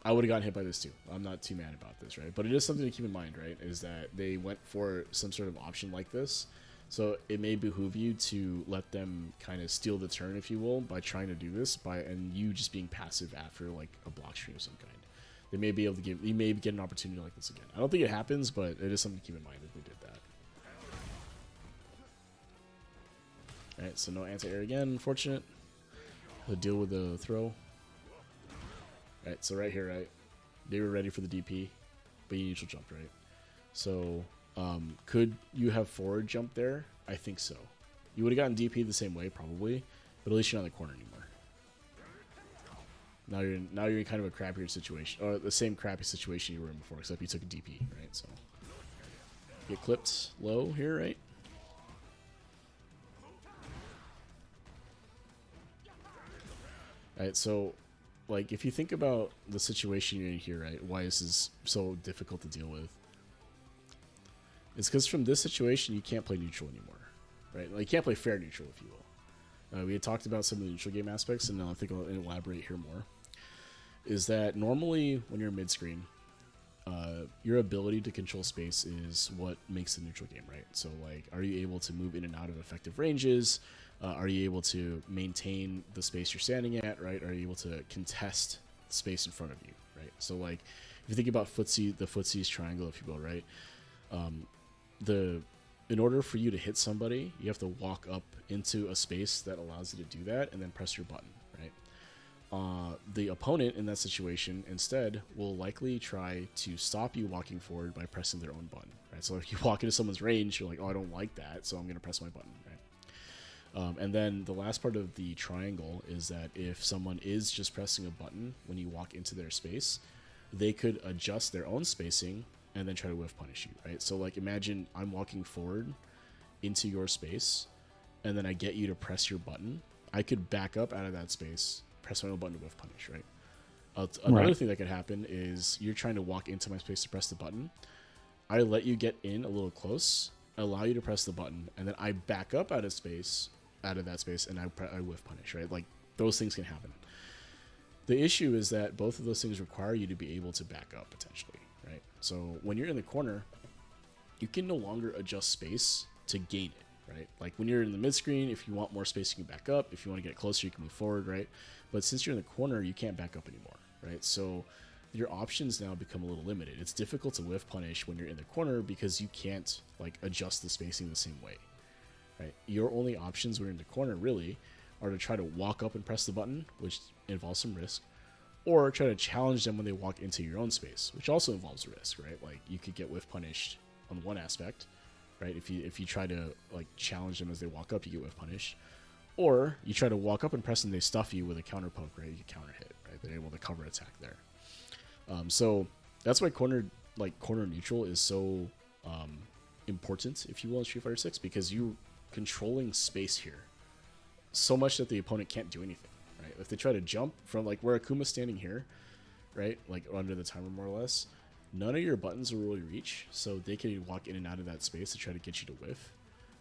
I would have gotten hit by this too. I'm not too mad about this, right? But it is something to keep in mind, right? Is that they went for some sort of option like this. So it may behoove you to let them kind of steal the turn, if you will, by trying to do this, and you just being passive after like a block stream of some kind. They may be able to you may get an opportunity like this again. I don't think it happens, but it is something to keep in mind if they did that. All right, so no anti-air again, unfortunate. He'll deal with the throw. All right, so right here, right, they were ready for the DP, but you neutral jumped, right? So could you have forward jump there? I think so. You would have gotten DP the same way, probably, but at least you're not in the corner anymore. Now you're in kind of a crappier situation, or the same crappy situation you were in before, except you took a DP, right? So get clipped low here, right? All right, so like if you think about the situation you're in here, right? Why this is so difficult to deal with. It's because from this situation, you can't play neutral anymore, right? Like, you can't play fair neutral, if you will. We had talked about some of the neutral game aspects, and I think I'll elaborate here more. Is that normally when you're mid-screen, your ability to control space is what makes the neutral game, right? So, like, are you able to move in and out of effective ranges? Are you able to maintain the space you're standing at, right? Are you able to contest the space in front of you, right? So, like, if you think about the footsie's triangle, if you will, right? In order for you to hit somebody, you have to walk up into a space that allows you to do that, and then press your button, right? The opponent in that situation instead will likely try to stop you walking forward by pressing their own button, right? So if you walk into someone's range, you're like, oh, I don't like that, so I'm going to press my button, right? And then the last part of the triangle is that if someone is just pressing a button when you walk into their space, they could adjust their own spacing and then try to whiff punish you, right? So like imagine I'm walking forward into your space and then I get you to press your button. I could back up out of that space, press my own button to whiff punish, right? Another thing that could happen is you're trying to walk into my space to press the button. I let you get in a little close, allow you to press the button, and then I back up out of that space, and I whiff punish, right? Like those things can happen. The issue is that both of those things require you to be able to back up potentially, right? So when you're in the corner, you can no longer adjust space to gain it, right? Like when you're in the mid screen, if you want more space, you can back up. If you want to get closer, you can move forward, right? But since you're in the corner, you can't back up anymore, right? So your options now become a little limited. It's difficult to whiff punish when you're in the corner because you can't like adjust the spacing the same way, right? Your only options when you're in the corner really are to try to walk up and press the button, which involves some risk, or try to challenge them when they walk into your own space, which also involves risk, right? Like you could get whiff punished on one aspect, right? If you try to like challenge them as they walk up, you get whiff punished, or you try to walk up and press and they stuff you with a counter poke, right? You get counter hit, right? They're able to cover attack there. So that's why corner neutral is so important, if you will, in Street Fighter 6, because you're controlling space here so much that the opponent can't do anything, right? If they try to jump from like where Akuma's standing here, right, like under the timer more or less, none of your buttons will really reach, so they can walk in and out of that space to try to get you to whiff.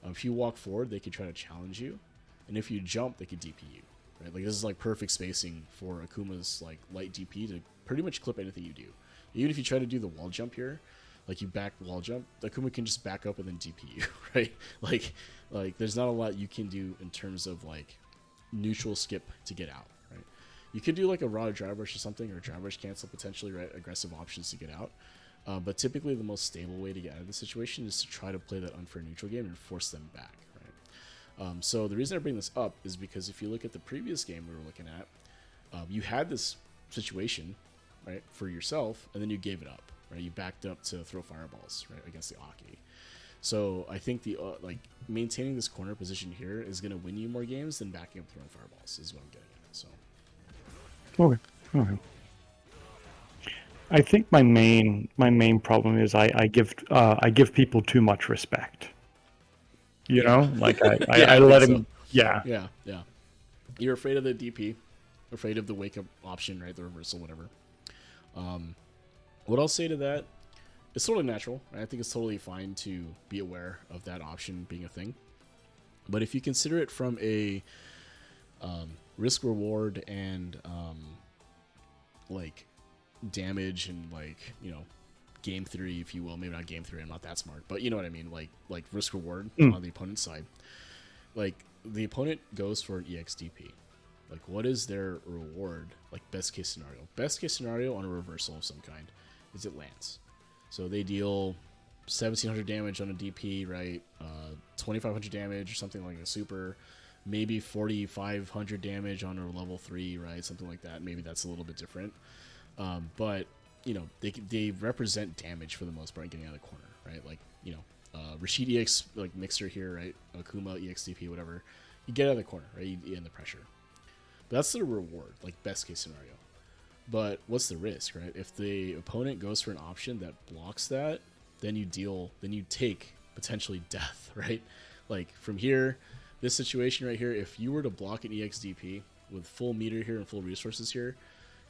If you walk forward, they can try to challenge you, and if you jump, they can DP you, right? Like this is like perfect spacing for Akuma's like light DP to pretty much clip anything you do. Even if you try to do the wall jump here, like you back wall jump, Akuma can just back up and then DP you, right? Like there's not a lot you can do in terms of like neutral skip to get out, right? You could do like a raw drive rush or something, or a drive rush cancel potentially, right? Aggressive options to get out. But typically the most stable way to get out of the situation is to try to play that unfair neutral game and force them back, right? So the reason I bring this up is because if you look at the previous game we were looking at, you had this situation, right, for yourself, and then you gave it up, right? You backed up to throw fireballs, right, against the Aki. So I think the like maintaining this corner position here is going to win you more games than backing up throwing fireballs is what I'm getting at. So Okay. I think my main problem is I give people too much respect. You know, like I let him. So. Yeah. You're afraid of the DP, afraid of the wake up option, right? The reversal, whatever. What I'll say to that, it's totally natural, right? I think it's totally fine to be aware of that option being a thing. But if you consider it from a risk reward and like damage and like, you know, game theory, if you will, maybe not game theory, I'm not that smart, but you know what I mean, like risk reward on the opponent's side. Like the opponent goes for an EXDP. Like what is their reward? Like best case scenario. Best case scenario on a reversal of some kind is it lands. So they deal 1700 damage on a DP, right? 2500 damage or something like a super, maybe 4500 damage on a level 3, right? Something like that. Maybe that's a little bit different. But you know, they represent damage for the most part getting out of the corner, right? Like, you know, Rashid EX like mixer here, right? Akuma EXDP, whatever. You get out of the corner, right? You end the pressure. But that's the reward, like best case scenario. But what's the risk, right? If the opponent goes for an option that blocks that, then you take potentially death, right? Like from here, this situation right here, if you were to block an EXDP with full meter here and full resources here,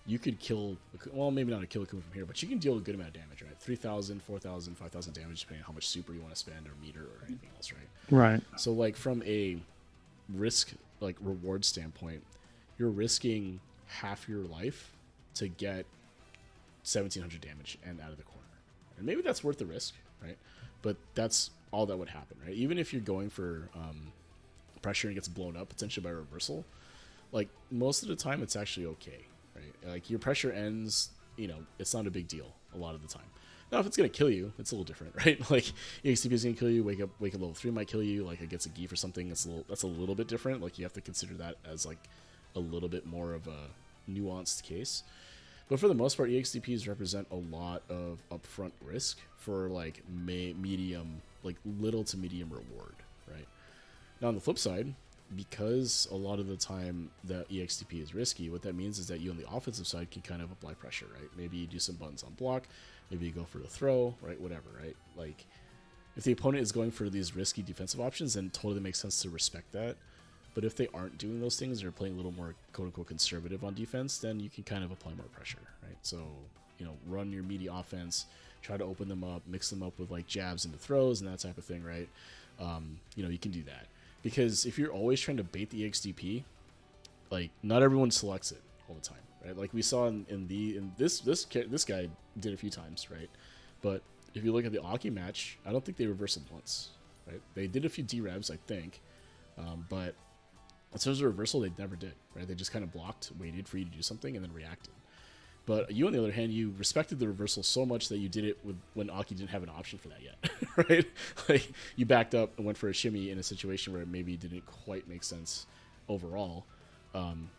you could kill, well, maybe not a kill Akuma from here, but you can deal a good amount of damage, right? 3,000, 4,000, 5,000 damage, depending on how much super you want to spend or meter or anything else, right? Right. So like from a risk, like reward standpoint, you're risking half your life to get 1,700 damage and out of the corner. And maybe that's worth the risk, right? But that's all that would happen, right? Even if you're going for pressure and gets blown up, potentially by reversal, like most of the time it's actually okay, right? Like your pressure ends it's not a big deal a lot of the time. Now, if it's gonna kill you, it's a little different, right? Like EXTP is gonna kill you. Wake up level 3 might kill you. Like it gets a Geef or something. That's a little bit different. Like you have to consider that as like a little bit more of a nuanced case. But for the most part, EXTPs represent a lot of upfront risk for like medium, like little to medium reward, right? Now on the flip side, because a lot of the time the EXTP is risky, what that means is that you on the offensive side can kind of apply pressure, right? Maybe you do some buttons on block, maybe you go for a throw, right? Whatever, right? Like if the opponent is going for these risky defensive options, then it totally makes sense to respect that. But if they aren't doing those things, or playing a little more quote-unquote conservative on defense, then you can kind of apply more pressure, right? So, run your meaty offense, try to open them up, mix them up with like jabs into throws and that type of thing, right? You can do that. Because if you're always trying to bait the EXTP, like not everyone selects it all the time, right? Like we saw in this guy did a few times, right? But if you look at the Aki match, I don't think they reversed it once, right? They did a few D-revs, I think, but in terms of reversal, they never did, right? They just kind of blocked, waited for you to do something, and then reacted. But you, on the other hand, you respected the reversal so much that you did it when Aki didn't have an option for that yet, right? Like, you backed up and went for a shimmy in a situation where it maybe didn't quite make sense overall,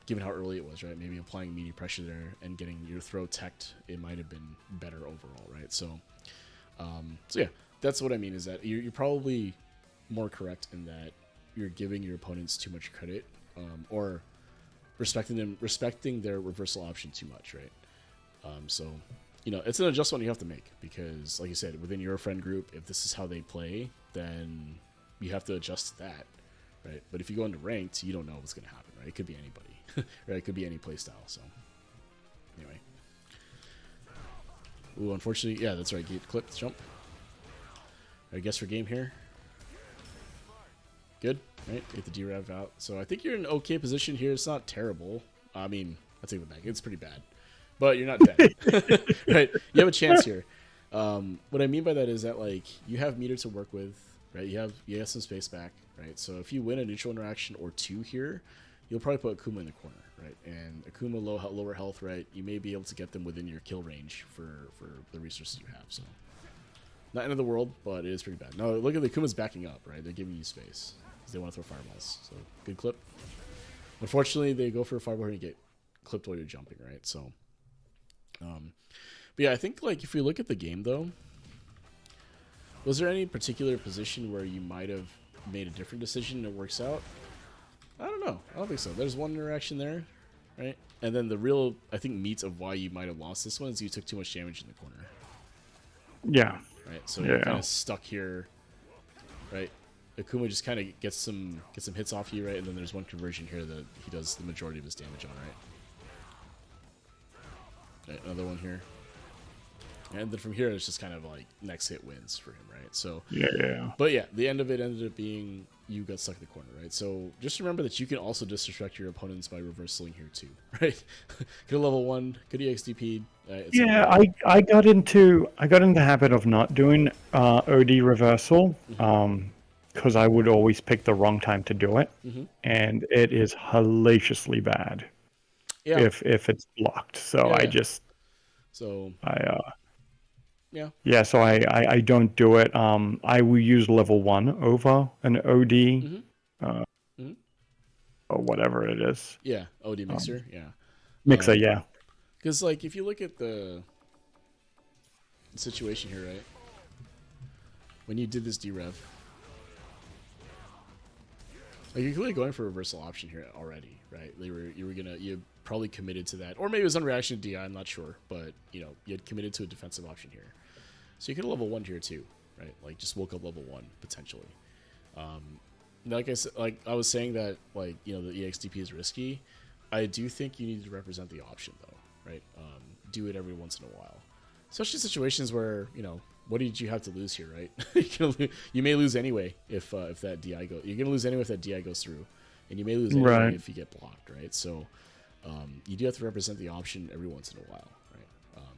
given how early it was, right? Maybe applying meaty pressure there and getting your throw teched, it might have been better overall, right? So yeah, that's what I mean, is that you're probably more correct in that you're giving your opponents too much credit, or respecting their reversal option too much, right? So it's an adjustment you have to make, because like you said, within your friend group, if this is how they play, then you have to adjust to that, right? But if you go into ranked, you don't know what's going to happen, right? It could be anybody, right? It could be any playstyle. So anyway, ooh, unfortunately, yeah, that's right. Gate clip, jump. I guess for game here. Good, right? Get the D-rev out. So I think you're in an okay position here. It's not terrible. I mean, I take it back. It's pretty bad. But you're not dead. Right? You have a chance here. What I mean by that is that, like, you have meter to work with, right? You have some space back, right? So if you win a neutral interaction or two here, you'll probably put Akuma in the corner, right? And Akuma lower health, right? You may be able to get them within your kill range for the resources you have. So not end of the world, but it is pretty bad. No, look at the Akuma's backing up, right? They're giving you space. They want to throw fireballs. So good clip. Unfortunately, they go for a fireball and you get clipped while you're jumping, right? So but yeah, I think, like, if we look at the game though, was there any particular position where you might have made a different decision and it works out? I don't know. I don't think so. There's one interaction there, right? And then the real, I think, meat of why you might have lost this one is you took too much damage in the corner. Yeah. Right. So you're kind of stuck here, right? Akuma just kind of gets some hits off you, right? And then there's one conversion here that he does the majority of his damage on, right? Another one here. And then from here, it's just kind of like next hit wins for him, right? So yeah. But yeah, the end of it ended up being you got stuck in the corner, right? So just remember that you can also disrespect your opponents by reversaling here too, right? Good level 1, good EXDP. Yeah, I got into the habit of not doing OD reversal, because I would always pick the wrong time to do it, and it is hellaciously bad if it's blocked. So I don't do it. I will use level 1 over an OD, or whatever it is. Yeah, OD mixer. Mixer, yeah. Because, like, if you look at the situation here, right? When you did this D-rev, like, you're clearly going for a reversal option here already, right? You probably committed to that, or maybe it was on reaction to DI. I'm not sure, but you had committed to a defensive option here, so you could have level 1 here too, right? Like, just woke up level 1 potentially. Like I said, like I was saying that, like, the EXDP is risky. I do think you need to represent the option though. Right, do it every once in a while, especially situations where what did you have to lose here, right? You may lose anyway if that DI goes. You're gonna lose anyway if that DI goes through, and you may lose anyway if you get blocked, right? So you do have to represent the option every once in a while, right?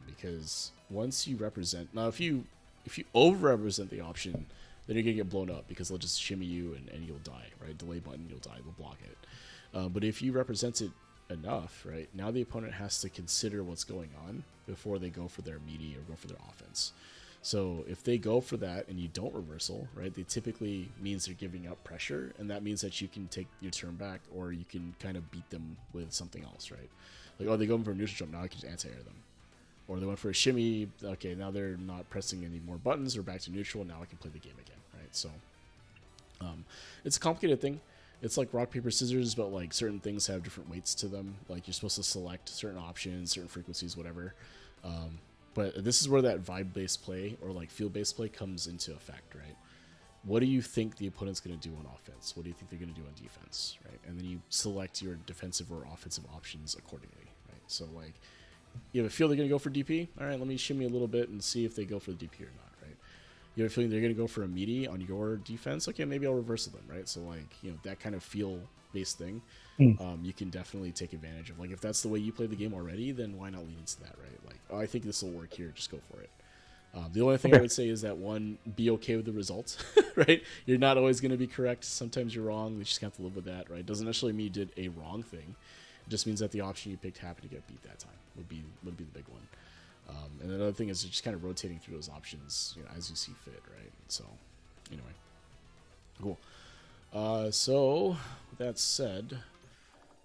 Because once you represent, now if you over-represent the option, then you're gonna get blown up because they'll just shimmy you and you'll die, right? Delay button, you'll die, they'll block it. But if you represent it enough, right? Now the opponent has to consider what's going on before they go for their meaty or go for their offense. So if they go for that and you don't reversal, right, they typically means they're giving up pressure, and that means that you can take your turn back, or you can kind of beat them with something else, right? Like, oh, they go for a neutral jump, now I can just anti-air them. Or they went for a shimmy, okay, now they're not pressing any more buttons, they're back to neutral, now I can play the game again, right? So it's a complicated thing. It's like rock, paper, scissors, but like certain things have different weights to them. Like you're supposed to select certain options, certain frequencies, whatever. But this is where that vibe-based play or like field-based play comes into effect, right? What do you think the opponent's going to do on offense? What do you think they're going to do on defense, right? And then you select your defensive or offensive options accordingly, right? So like you have a feel they're going to go for DP. All right, let me shimmy a little bit and see if they go for the DP or not, right? You have a feeling they're going to go for a meaty on your defense. Okay, maybe I'll reverse them, right? So like, you know, that kind of feel-based thing, you can definitely take advantage of. Like if that's the way you play the game already, then why not lean into that, right? Like, oh, I think this will work here. Just go for it. The only thing I would say is that one, be okay with the results, right? You're not always going to be correct. Sometimes you're wrong. We just have to live with that, right? Doesn't necessarily mean you did a wrong thing. It just means that the option you picked happened to get beat that time. Would be the big one. And another thing is just kind of rotating through those options, you know, as you see fit, right? So, anyway, cool. So with that said,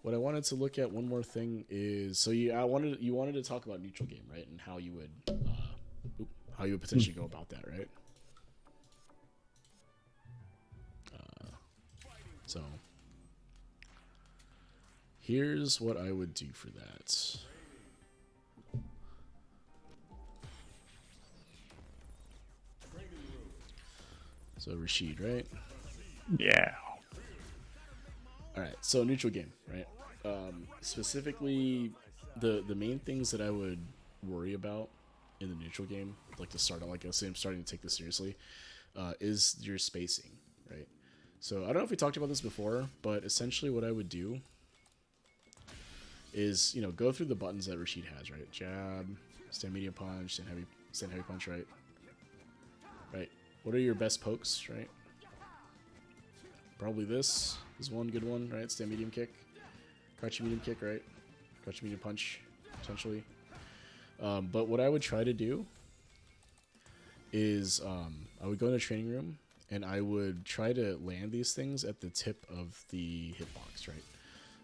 what I wanted to look at one more thing is, so you wanted to talk about neutral game, right? And how you would potentially go about that, right? So here's what I would do for that. So Rashid, right? Yeah. All right. So neutral game, right? Specifically, the main things that I would worry about in the neutral game, like to start out, like I say, I'm starting to take this seriously, is your spacing, right? So I don't know if we talked about this before, but essentially what I would do is, you know, go through the buttons that Rashid has, right? Jab, stand medium punch, stand heavy punch, right? Right. What are your best pokes, right? Probably this is one good one, right? Stand medium kick, crouching medium kick, right? Crouching medium punch, potentially. But what I would try to do is I would go in a training room and I would try to land these things at the tip of the hitbox, right?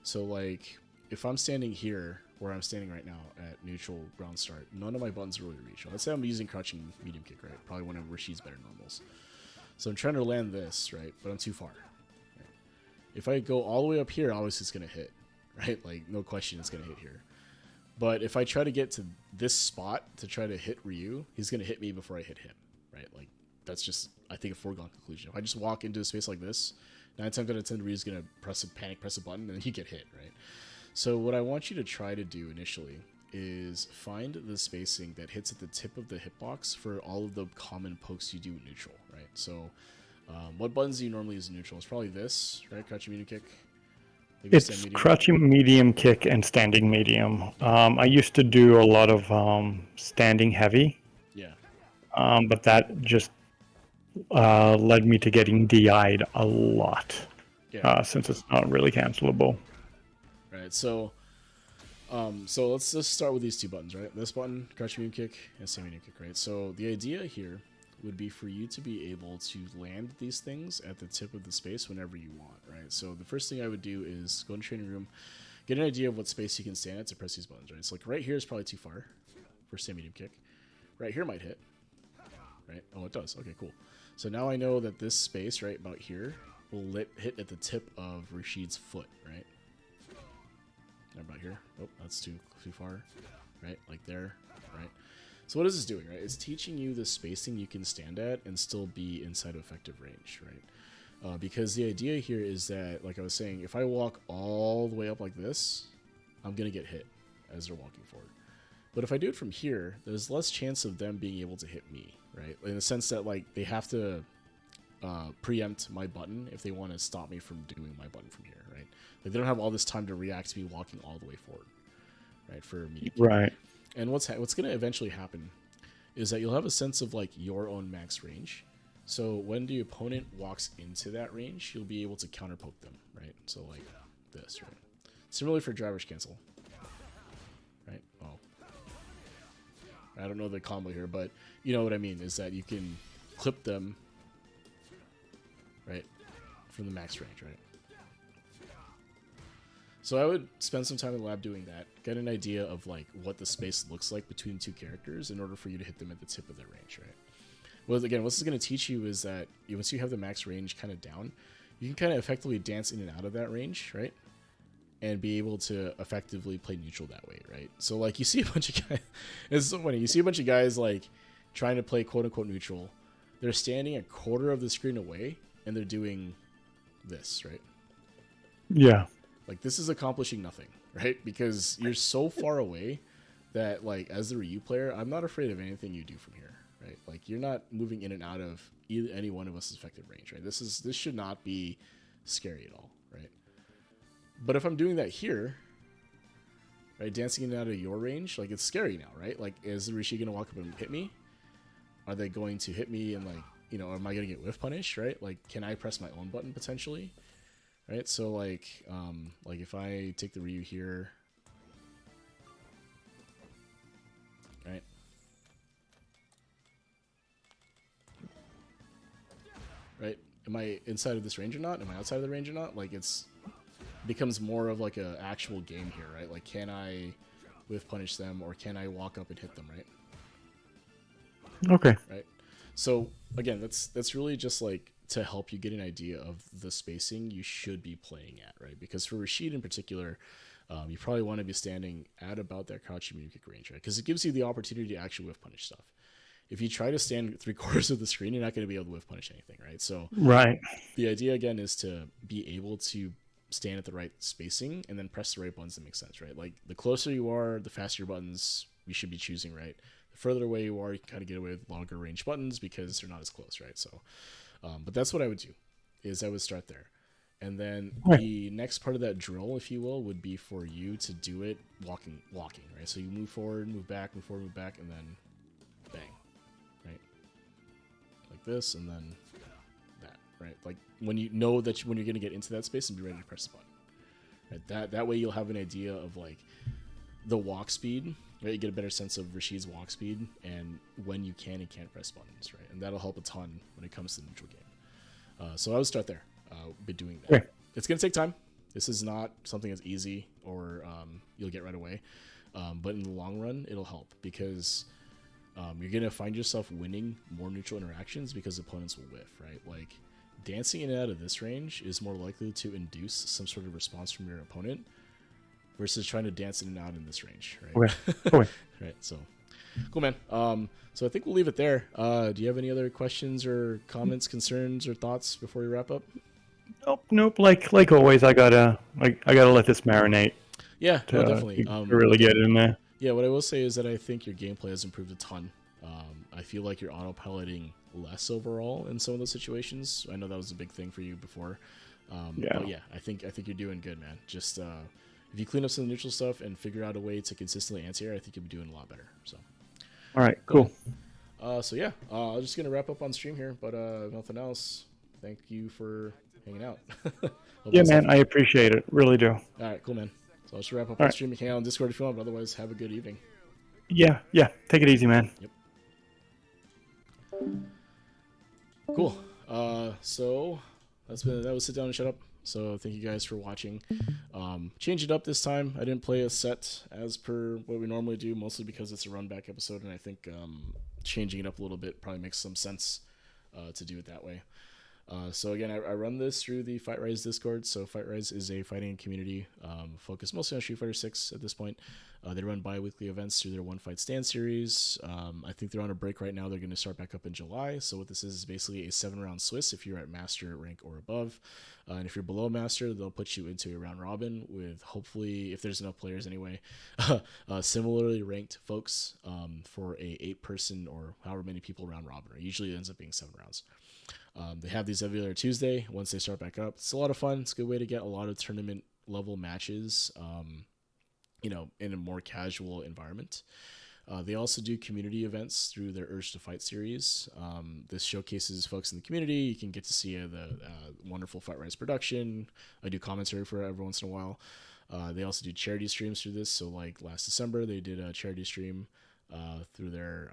So like if I'm standing here where I'm standing right now at neutral ground start, none of my buttons really reach. Let's say I'm using crouching medium kick, right? Probably one of Rashid's better normals. So I'm trying to land this, right? But I'm too far. Right? If I go all the way up here, obviously it's going to hit, right? Like no question it's going to hit here. But if I try to get to this spot to try to hit Ryu, he's going to hit me before I hit him, right? Like that's just, I think, a foregone conclusion. If I just walk into a space like this, 9 times out of 10, Ryu's going to press a button, and you get hit, right? So what I want you to try to do initially is find the spacing that hits at the tip of the hitbox for all of the common pokes you do with neutral, right? So what buttons do you normally use in neutral? It's probably this, right? Crouching medium kick. Maybe It's crouching medium kick and standing medium. I used to do a lot of standing heavy. Yeah. But that just led me to getting DI'd a lot. Yeah. Since it's not really cancelable. Right. So let's just start with these two buttons, right? This button, crouching medium kick, and standing medium kick, right? So the idea here would be for you to be able to land these things at the tip of the space whenever you want, right? So the first thing I would do is go in the training room, get an idea of what space you can stand at to press these buttons, right? So like right here is probably too far for stand medium kick. Right here might hit, right? Oh, it does. Okay, cool. So now I know that this space right about here will hit at the tip of Rashid's foot, right? About here. Oh, that's too far, right? Like there, right? So what is this doing, right? It's teaching you the spacing you can stand at and still be inside of effective range, right? Because the idea here is that, like I was saying, if I walk all the way up like this, I'm going to get hit as they're walking forward. But if I do it from here, there's less chance of them being able to hit me, right? In the sense that, like, they have to preempt my button if they want to stop me from doing my button from here, right? Like they don't have all this time to react to me walking all the way forward, right? For me, right? And what's going to eventually happen is that you'll have a sense of like your own max range. So when the opponent walks into that range, you'll be able to counter poke them, right? So like this, right? Similarly for driver's cancel. Right? Oh. I don't know the combo here, but you know what I mean, is that you can clip them, right, from the max range, right? So I would spend some time in the lab doing that, get an idea of like what the space looks like between two characters in order for you to hit them at the tip of their range, right? Well, again, what this is going to teach you is that once you have the max range kind of down, you can kind of effectively dance in and out of that range, right? And be able to effectively play neutral that way, right? So like you see a bunch of guys, it's so funny. You see a bunch of guys like trying to play quote unquote neutral. They're standing a quarter of the screen away and they're doing this, right? Yeah. Like this is accomplishing nothing, right? Because you're so far away that like as the Ryu player, I'm not afraid of anything you do from here, right? Like you're not moving in and out of either any one of us' effective range, right? This should not be scary at all, right? But if I'm doing that here, right, dancing in and out of your range, like it's scary now, right? Like is the Rishi gonna walk up and hit me? Are they going to hit me and like, you know, am I gonna get whiff punished, right? Like can I press my own button potentially? Right, so like if I take the Ryu here, right, am I inside of this range or not? Am I outside of the range or not? Like it becomes more of like a actual game here, right? Like can I whiff punish them or can I walk up and hit them, right? Okay. Right. So again, that's really just like to help you get an idea of the spacing you should be playing at, right? Because for Rashid in particular, you probably want to be standing at about that crouch medium kick range, right? Because it gives you the opportunity to actually whiff punish stuff. If you try to stand 3/4 of the screen, you're not going to be able to whiff punish anything, right? So right. The idea again is to be able to stand at the right spacing and then press the right buttons that make sense, right? Like the closer you are, the faster your buttons you should be choosing, right? The further away you are, you can kind of get away with longer range buttons because they're not as close, right? So but that's what I would do, is I would start there. And then the next part of that drill, if you will, would be for you to do it walking, right? So you move forward, move back, move forward, move back, and then bang, right? Like this, and then that, right? Like when you know that when you're going to get into that space and be ready to press the button. Right? That way you'll have an idea of like the walk speed, right? You get a better sense of Rashid's walk speed and when you can and can't press buttons, right? And that'll help a ton when it comes to the neutral game. So I would start there, be doing that. Okay. It's going to take time. This is not something that's easy or you'll get right away. But in the long run, it'll help because you're going to find yourself winning more neutral interactions because opponents will whiff, right? Like dancing in and out of this range is more likely to induce some sort of response from your opponent versus trying to dance in and out in this range, right? Okay. Right, so cool, man. So I think we'll leave it there. Do you have any other questions or comments, concerns, or thoughts before we wrap up? Nope. Like always, I gotta let this marinate. Yeah, definitely. To really get it in there. Yeah, what I will say is that I think your gameplay has improved a ton. I feel like you're autopiloting less overall in some of those situations. I know that was a big thing for you before. But yeah, I think you're doing good, man. Just if you clean up some of the neutral stuff and figure out a way to consistently anti-air, I think you'll be doing a lot better. So, all right, cool. So yeah, I'm just gonna wrap up on stream here, but if nothing else, thank you for hanging out. Yeah, man, I appreciate it. Really do. All right, cool, man. So I'll just wrap up on stream. You can hang out on Discord if you want, but otherwise, have a good evening. Yeah. Take it easy, man. Yep. Cool. So that was Sit Down and Shut Up. So thank you guys for watching. Change it up this time. I didn't play a set as per what we normally do, mostly because it's a Runback episode, and I think changing it up a little bit probably makes some sense to do it that way. So again, I run this through the Fight Rise Discord. So Fight Rise is a fighting community focused mostly on Street Fighter 6 at this point. They run bi-weekly events through their One Fight Stand series. I think they're on a break right now. They're going to start back up in July. So what this is basically a 7-round Swiss if you're at Master rank or above. And if you're below Master, they'll put you into a round robin with hopefully, if there's enough players anyway, similarly ranked folks for a 8-person or however many people round robin. Or usually it ends up being 7 rounds. They have these every other Tuesday once they start back up. It's a lot of fun. It's a good way to get a lot of tournament level matches, in a more casual environment. They also do community events through their Urge to Fight series. This showcases folks in the community. You can get to see the wonderful Fight Rise production. I do commentary for it every once in a while. They also do charity streams through this. So like last December, they did a charity stream through their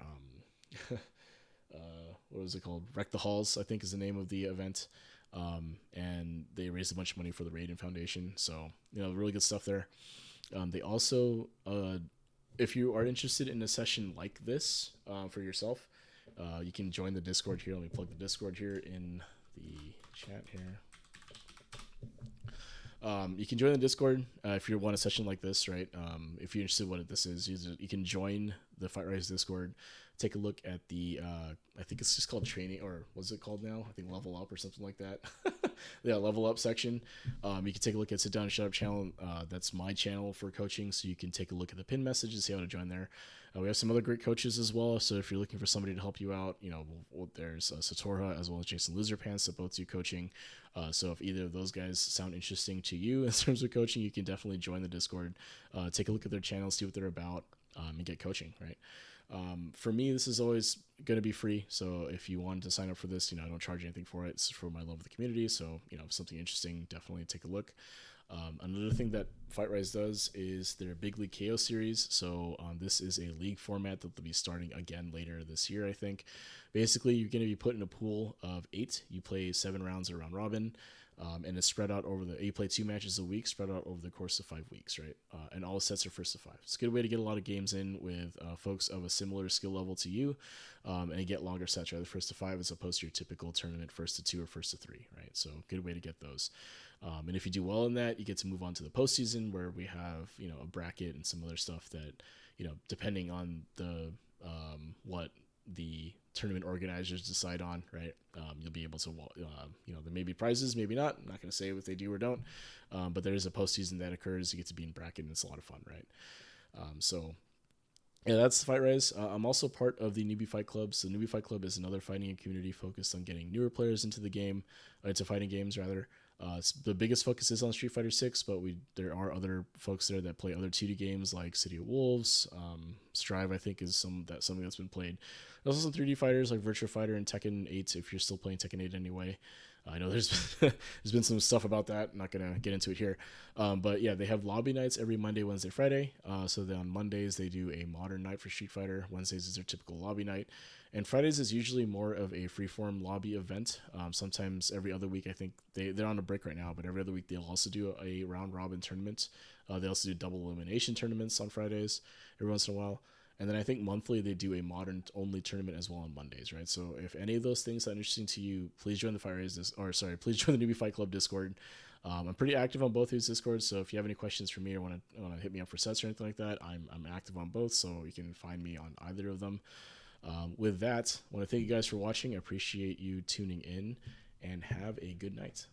what was it called? Wreck the Halls, I think is the name of the event. And they raised a bunch of money for the Raiden Foundation. So, really good stuff there. They also, if you are interested in a session like this for yourself, you can join the Discord here. Let me plug the Discord here in the chat here. You can join the Discord if you want a session like this, right? If you're interested in what this is, you can join the Fight Rise Discord. Take a look at the, I think it's just called training, or what's it called now? I think Level Up or something like that. Yeah, Level Up section. You can take a look at Sit Down and Shut Up channel. That's my channel for coaching, so you can take a look at the pin message and see how to join there. We have some other great coaches as well, so if you're looking for somebody to help you out, there's Satorha as well as Jason Loserpants that both do coaching. So if either of those guys sound interesting to you in terms of coaching, you can definitely join the Discord, take a look at their channels, see what they're about, and get coaching, right? For me, this is always going to be free. So if you wanted to sign up for this, I don't charge anything for it. It's for my love of the community. So, if something interesting, definitely take a look. Another thing that Fight Rise does is their Big League KO series. So this is a league format that they'll be starting again later this year, I think. Basically, you're going to be put in a pool of 8. You play 7 rounds of round robin. And it's spread out over you play 2 matches a week, spread out over the course of 5 weeks, right? And all sets are first to 5. It's a good way to get a lot of games in with folks of a similar skill level to you, and get longer sets, right? The first to 5 as opposed to your typical tournament first to 2 or first to 3, right? So good way to get those. And if you do well in that, you get to move on to the postseason where we have, a bracket and some other stuff that, depending on the what the tournament organizers decide on, right? You'll be able to, there may be prizes, maybe not. I'm not going to say if they do or don't, but there is a postseason that occurs. You get to be in bracket, and it's a lot of fun, right? So yeah, that's Fight Rise. I'm also part of the Newbie Fight Club. So the Newbie Fight Club is another fighting community focused on getting newer players into the game, into fighting games rather. The biggest focus is on Street Fighter 6, but there are other folks there that play other 2D games like City of Wolves. Strive, I think, is something that's been played. There's also some 3D fighters like Virtua Fighter and Tekken 8 if you're still playing Tekken 8 anyway. I know there's been some stuff about that. I'm not going to get into it here. But yeah, they have lobby nights every Monday, Wednesday, Friday. So then on Mondays, they do a modern night for Street Fighter. Wednesdays is their typical lobby night. And Fridays is usually more of a freeform lobby event. Sometimes every other week, I think they're on a break right now, but every other week they'll also do a round robin tournament. They also do double elimination tournaments on Fridays every once in a while. And then I think monthly they do a modern only tournament as well on Mondays, right? So if any of those things sound interesting to you, please join the please join the Newbie Fight Club Discord. I'm pretty active on both these Discords, so if you have any questions for me or want to hit me up for sets or anything like that, I'm active on both, so you can find me on either of them. With that, I want to thank you guys for watching. I appreciate you tuning in, and have a good night.